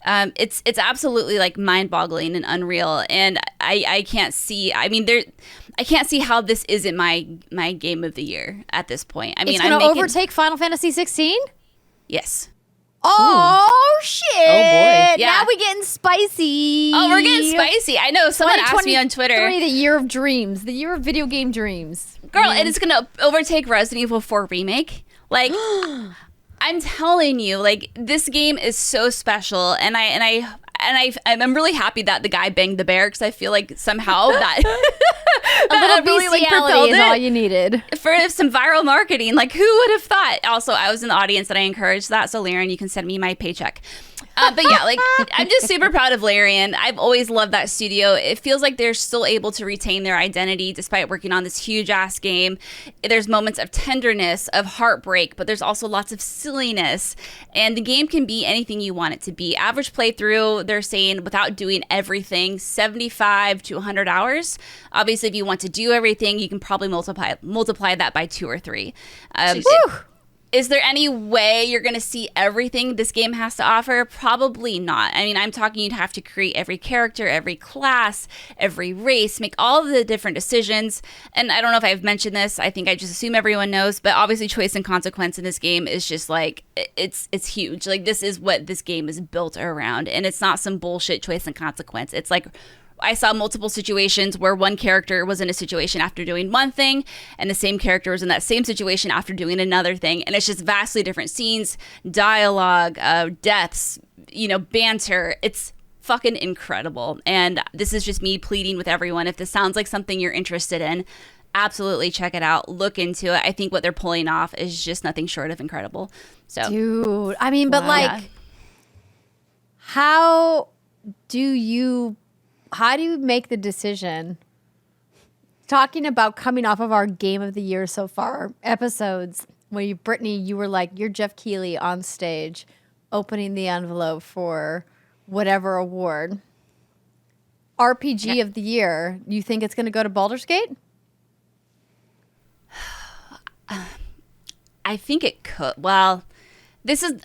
it's absolutely like mind-boggling and unreal. And I can't see. I mean, I can't see how this isn't my game of the year at this point. I mean, it's going to overtake Final Fantasy 16? Yes. Oh, shit. Oh, boy. Yeah. Now we're getting spicy. Oh, we're getting spicy. I know. Someone asked me on Twitter. 2023, the year of dreams. The year of video game dreams. Girl, it is going to overtake Resident Evil 4 Remake. Like, I'm telling you, like, this game is so special. And I'm really happy that the guy banged the bear because I feel like somehow that That really like bestiality propelled is it all you needed. for some viral marketing. Like, who would have thought? Also, I was in the audience and I encouraged that. So, Larian, you can send me my paycheck. But yeah, like, I'm just super proud of Larian. I've always loved that studio. It feels like they're still able to retain their identity despite working on this huge ass game. There's moments of tenderness, of heartbreak, but there's also lots of silliness. And the game can be anything you want it to be. Average playthrough, they're saying, without doing everything, 75 to 100 hours. Obviously, if you want to do everything, you can probably multiply that by 2 or 3. Is there any way you're going to see everything this game has to offer? Probably not. I mean, I'm talking you'd have to create every character, every class, every race, make all of the different decisions. And I don't know if I've mentioned this. I think I just assume everyone knows. But obviously, choice and consequence in this game is just like, it's huge. Like, this is what this game is built around. And it's not some bullshit choice and consequence. It's like, I saw multiple situations where one character was in a situation after doing one thing and the same character was in that same situation after doing another thing. And it's just vastly different scenes, dialogue, deaths, banter. It's fucking incredible. And this is just me pleading with everyone. If this sounds like something you're interested in, absolutely check it out. Look into it. I think what they're pulling off is just nothing short of incredible. So, dude, I mean, but how do you make the decision? Talking about coming off of our Game of the Year so far episodes, where Brittany, you were like, you're Jeff Keighley on stage, opening the envelope for whatever award. RPG of the Year, you think it's going to go to Baldur's Gate? I think it could. Well, this is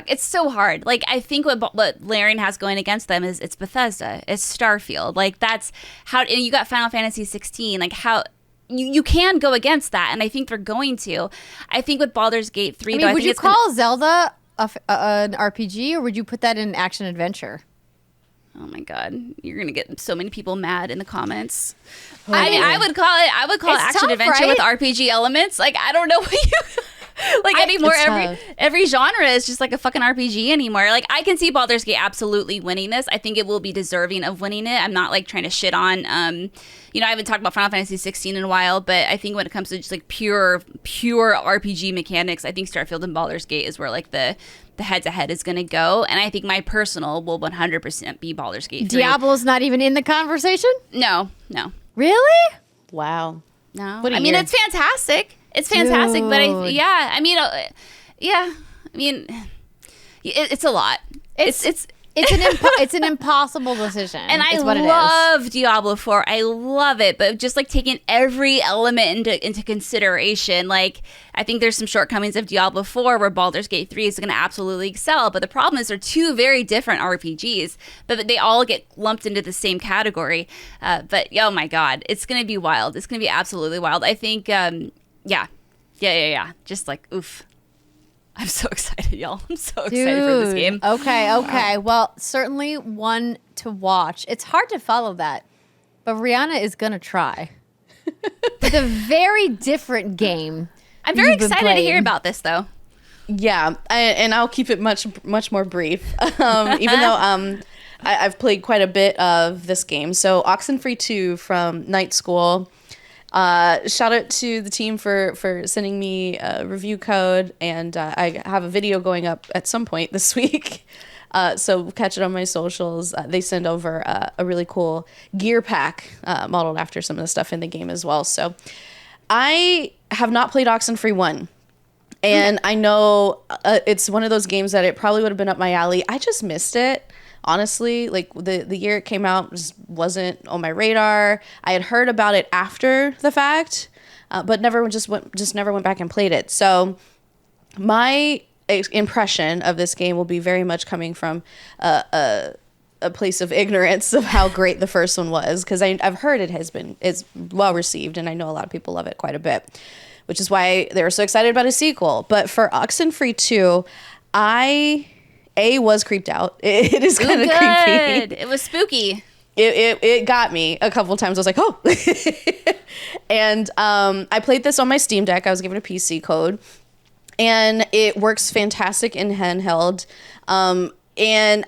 it's so hard. Like, I think what Larian has going against them is it's Bethesda, it's Starfield. Like, that's how. And you got Final Fantasy 16. Like, how you can go against that, and I think they're going to. I think with Baldur's Gate 3, I mean, would you call Zelda an RPG, or would you put that in action adventure? Oh my God, you're gonna get so many people mad in the comments. I mean, I would call it action tough, adventure right? with RPG elements. Like, I don't know what you. Like, anymore, every genre is just like a fucking RPG anymore. Like, I can see Baldur's Gate absolutely winning this. I think it will be deserving of winning it. I'm not like trying to shit on, I haven't talked about Final Fantasy 16 in a while, but I think when it comes to just like pure RPG mechanics, I think Starfield and Baldur's Gate is where like the head-to-head is going to go. And I think my personal will 100% be Baldur's Gate 3. Diablo's not even in the conversation? No. Really? Wow. No. I mean, it's fantastic. It's fantastic, Dude. but it's a lot. It's it's an impossible decision. And I love Diablo 4. I love it, but just like taking every element into consideration, like I think there's some shortcomings of Diablo 4 where Baldur's Gate 3 is going to absolutely excel, but the problem is they're two very different RPGs, but they all get lumped into the same category. But oh my God, it's going to be wild. It's going to be absolutely wild. I think, yeah. Just like, oof. I'm so excited, y'all. I'm so excited for this game. Okay. Well, certainly one to watch. It's hard to follow that, but Riana is going to try. It's a very different game. I'm very excited to hear about this, though. Yeah, and I'll keep it much more brief, even though I've played quite a bit of this game. So Oxenfree II from Night School. Shout out to the team for sending me a review code, and I have a video going up at some point this week. So catch it on my socials. They send over a really cool gear pack modeled after some of the stuff in the game as well. So I have not played Oxenfree 1. And I know it's one of those games that it probably would have been up my alley. I just missed it. Honestly, like the year it came out just wasn't on my radar. I had heard about it after the fact, but never went back and played it. So my impression of this game will be very much coming from a place of ignorance of how great the first one was, because I've heard it's well received, and I know a lot of people love it quite a bit, which is why they were so excited about a sequel. But for Oxenfree 2, I was creeped out. It is kind of creepy. It was spooky. It got me a couple of times. I was like, oh. And I played this on my Steam Deck. I was given a PC code. And it works fantastic in handheld. And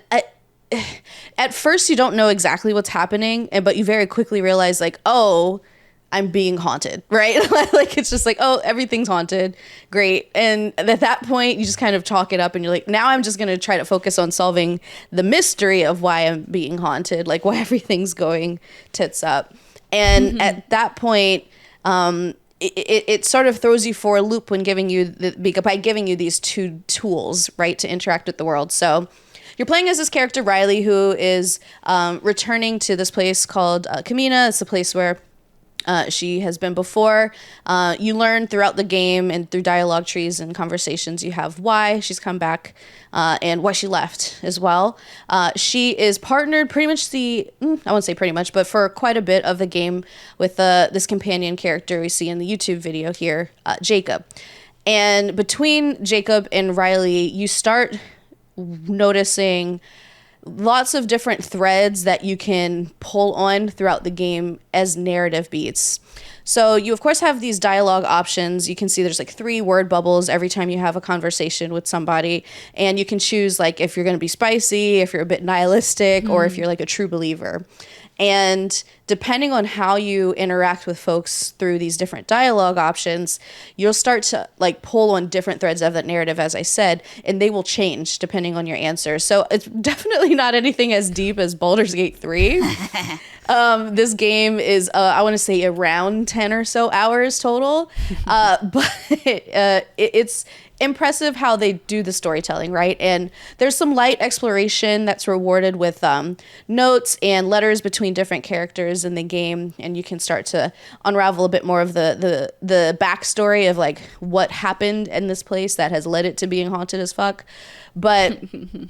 at first, you don't know exactly what's happening, but you very quickly realize, like, oh, I'm being haunted, right? Like, it's just like, oh, everything's haunted. Great. And at that point, you just kind of chalk it up and you're like, now I'm just going to try to focus on solving the mystery of why I'm being haunted, like why everything's going tits up. And at that point, it sort of throws you for a loop when by giving you these two tools, right, to interact with the world. So you're playing as this character, Riley, who is returning to this place called Kamina. It's a place where she has been before. You learn throughout the game and through dialogue trees and conversations you have why she's come back and why she left as well. She is partnered pretty much I won't say pretty much, but for quite a bit of the game with this companion character we see in the YouTube video here, Jacob. And between Jacob and Riley, you start noticing lots of different threads that you can pull on throughout the game as narrative beats. So you, of course, have these dialogue options. You can see there's like 3 word bubbles every time you have a conversation with somebody. And you can choose like if you're going to be spicy, if you're a bit nihilistic, or if you're like a true believer. And depending on how you interact with folks through these different dialogue options, you'll start to like pull on different threads of that narrative, as I said, and they will change depending on your answer. So it's definitely not anything as deep as Baldur's Gate 3. This game is, I want to say, around 10 or so hours total. But it's impressive how they do the storytelling, right? And there's some light exploration that's rewarded with notes and letters between different characters in the game, and you can start to unravel a bit more of the backstory of like what happened in this place that has led it to being haunted as fuck. But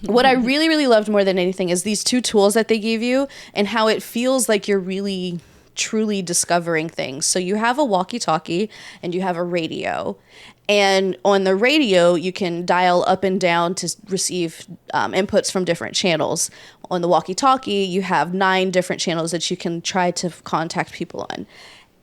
what I really, really loved more than anything is these 2 tools that they gave you and how it feels like you're really truly discovering things. So you have a walkie-talkie and you have a radio. And on the radio, you can dial up and down to receive inputs from different channels. On the walkie-talkie, you have 9 different channels that you can try to contact people on.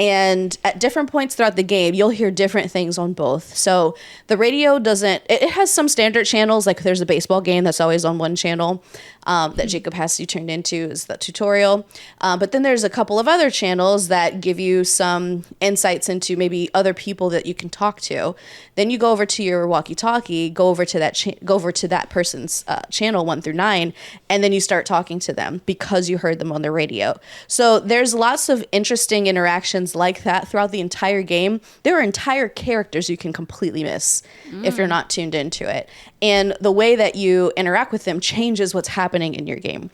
And at different points throughout the game, you'll hear different things on both. So the radio it has some standard channels, like there's a baseball game that's always on one channel that Jacob has to turn into is the tutorial. But then there's a couple of other channels that give you some insights into maybe other people that you can talk to. Then you go over to your walkie-talkie, go over to that person's channel 1 through 9, and then you start talking to them because you heard them on the radio. So there's lots of interesting interactions happens like that throughout the entire game. There are entire characters you can completely miss if you're not tuned into it. And the way that you interact with them changes what's happening in your game.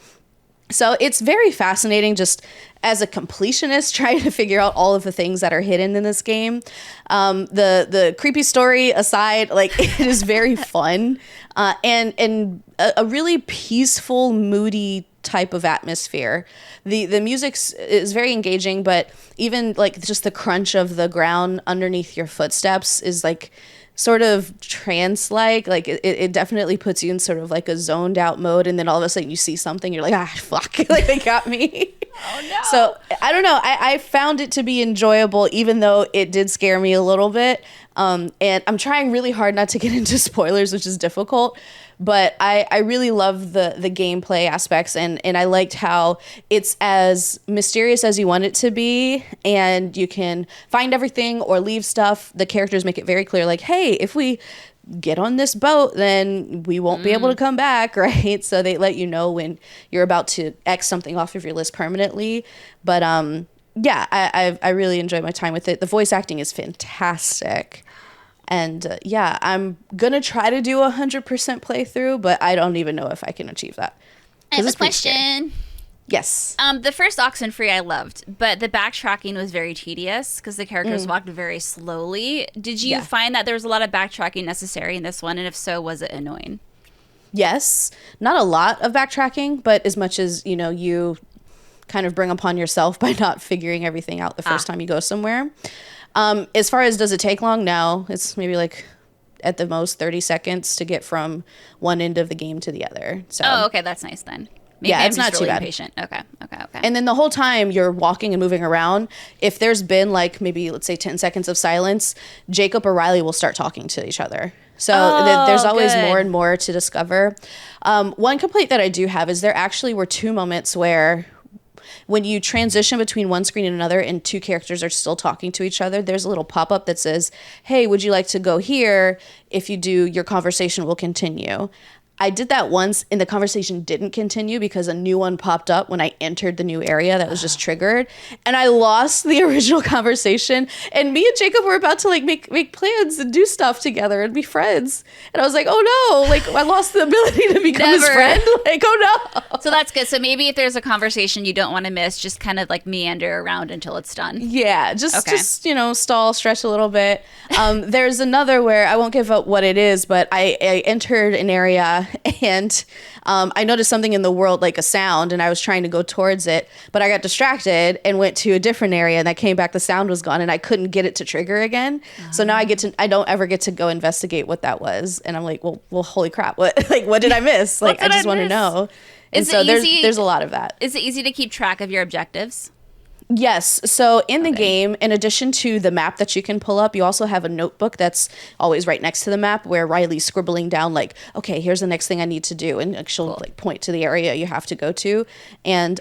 So it's very fascinating just as a completionist trying to figure out all of the things that are hidden in this game. The creepy story aside, like it is very fun and a really peaceful, moody type of atmosphere. The music is very engaging, but even like just the crunch of the ground underneath your footsteps is like sort of trance-like. Like it definitely puts you in sort of like a zoned out mode, and then all of a sudden you see something, you're like, ah, fuck, like they got me. Oh no. So I don't know. I found it to be enjoyable, even though it did scare me a little bit. And I'm trying really hard not to get into spoilers, which is difficult. But I really love the gameplay aspects, and I liked how it's as mysterious as you want it to be, and you can find everything or leave stuff. The characters make it very clear, like, hey, if we get on this boat, then we won't be able to come back, right? So they let you know when you're about to X something off of your list permanently. But yeah, I really enjoyed my time with it. The voice acting is fantastic. And yeah, I'm going to try to do 100% playthrough, but I don't even know if I can achieve that. I have a question. Yes. The first Oxenfree I loved, but the backtracking was very tedious because the characters walked very slowly. Did you find that there was a lot of backtracking necessary in this one? And if so, was it annoying? Yes. Not a lot of backtracking, but as much as, you know, you kind of bring upon yourself by not figuring everything out the first time you go somewhere. As far as does it take long? No, it's maybe like at the most 30 seconds to get from one end of the game to the other. So, okay, that's nice then. Maybe yeah, I'm it's just not too really bad. Impatient. Okay. And then the whole time you're walking and moving around, if there's been like maybe let's say 10 seconds of silence, Jacob or Riley will start talking to each other. So there's always more and more to discover. One complaint that I do have is there actually were 2 moments where when you transition between one screen and another and 2 characters are still talking to each other, there's a little pop-up that says, hey, would you like to go here? If you do, your conversation will continue. I did that once and the conversation didn't continue because a new one popped up when I entered the new area that was just triggered, and I lost the original conversation, and me and Jacob were about to like make plans and do stuff together and be friends, and I was like, oh no, like I lost the ability to become his friend. Like, oh no. So that's good. So maybe if there's a conversation you don't want to miss, just kind of like meander around until it's done. Yeah, just you know, stall, stretch a little bit. There's another where I won't give up what it is, but I entered an area and I noticed something in the world, like a sound, and I was trying to go towards it, but I got distracted and went to a different area, and I came back, the sound was gone, and I couldn't get it to trigger again. So now I don't ever get to go investigate what that was, and I'm like, well, holy crap, what did I miss? Like, I just want to know. And so there's a lot of that. Is it easy to keep track of your objectives? Yes. So in the game, in addition to the map that you can pull up, you also have a notebook that's always right next to the map where Riley's scribbling down like, okay, here's the next thing I need to do. And she'll like point to the area you have to go to. And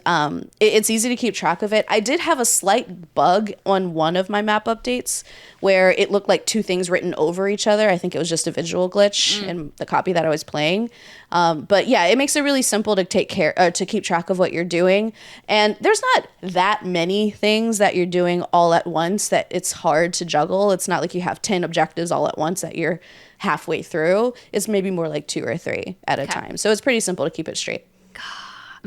it's easy to keep track of it. I did have a slight bug on one of my map updates where it looked like 2 things written over each other. I think it was just a visual glitch in the copy that I was playing. But yeah, it makes it really simple to to keep track of what you're doing. And there's not that many things that you're doing all at once that it's hard to juggle. It's not like you have 10 objectives all at once that you're halfway through. It's maybe more like 2 or 3 at a time. So it's pretty simple to keep it straight.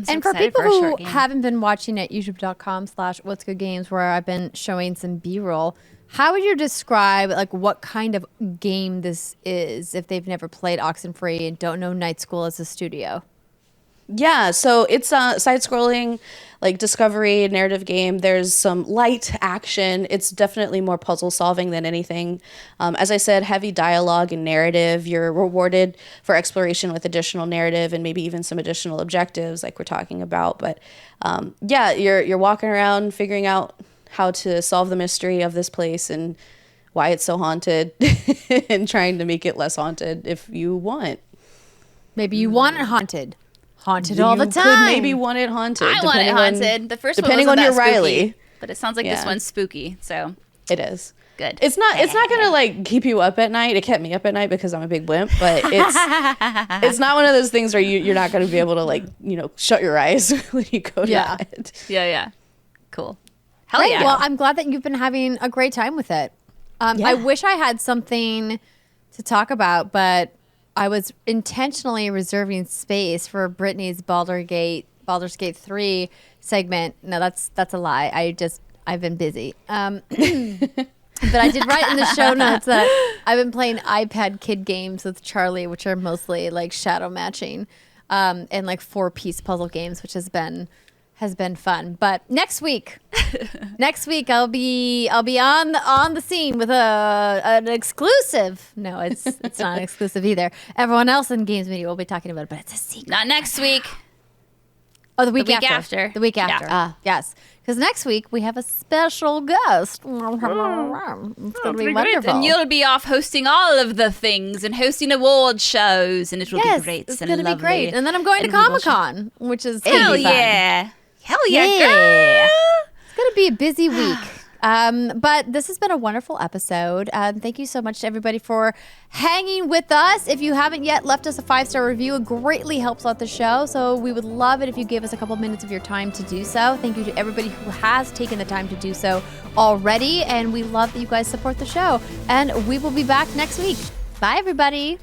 And for people who haven't been watching at youtube.com/whatsgoodgames, where I've been showing some B-roll, how would you describe like what kind of game this is if they've never played Oxenfree and don't know Night School as a studio? Yeah, so it's a side-scrolling, like discovery narrative game. There's some light action. It's definitely more puzzle solving than anything. As I said, heavy dialogue and narrative. You're rewarded for exploration with additional narrative and maybe even some additional objectives, like we're talking about. But yeah, you're walking around figuring out how to solve the mystery of this place and why it's so haunted, and trying to make it less haunted if you want. Maybe you want it haunted. Haunted all the time. You could maybe want it haunted. I want it haunted. The first one depending on your Riley, but it sounds like this one's spooky. So it is good. It's not gonna like keep you up at night. It kept me up at night because I'm a big wimp, but it's not one of those things where you're not gonna be able to like shut your eyes when you go to bed. Yeah. Cool. Hell Great. yeah. Well, I'm glad that you've been having a great time with it. I wish I had something to talk about, but I was intentionally reserving space for Brittany's Baldur's Gate 3 segment. No, that's a lie. I've been busy. But I did write in the show notes that I've been playing iPad kid games with Charlie, which are mostly like shadow matching, and like 4-piece puzzle games, which has been fun. But next week I'll be on the scene with an exclusive. No, it's not an exclusive either. Everyone else in Games Media will be talking about it, but it's a secret. Not next week. Oh, the week after. The week after. Yeah. Yes. Because next week we have a special guest. It's going to be wonderful. And you'll be off hosting all of the things and hosting award shows, and it will be great. It's going to be great. And then I'm going to Comic-Con, which is gonna Hell be fun. yeah. Hell yeah, girl. It's going to be a busy week. But this has been a wonderful episode. Thank you so much to everybody for hanging with us. If you haven't yet left us a 5-star review, it greatly helps out the show. So we would love it if you gave us a couple minutes of your time to do so. Thank you to everybody who has taken the time to do so already. And we love that you guys support the show. And we will be back next week. Bye, everybody.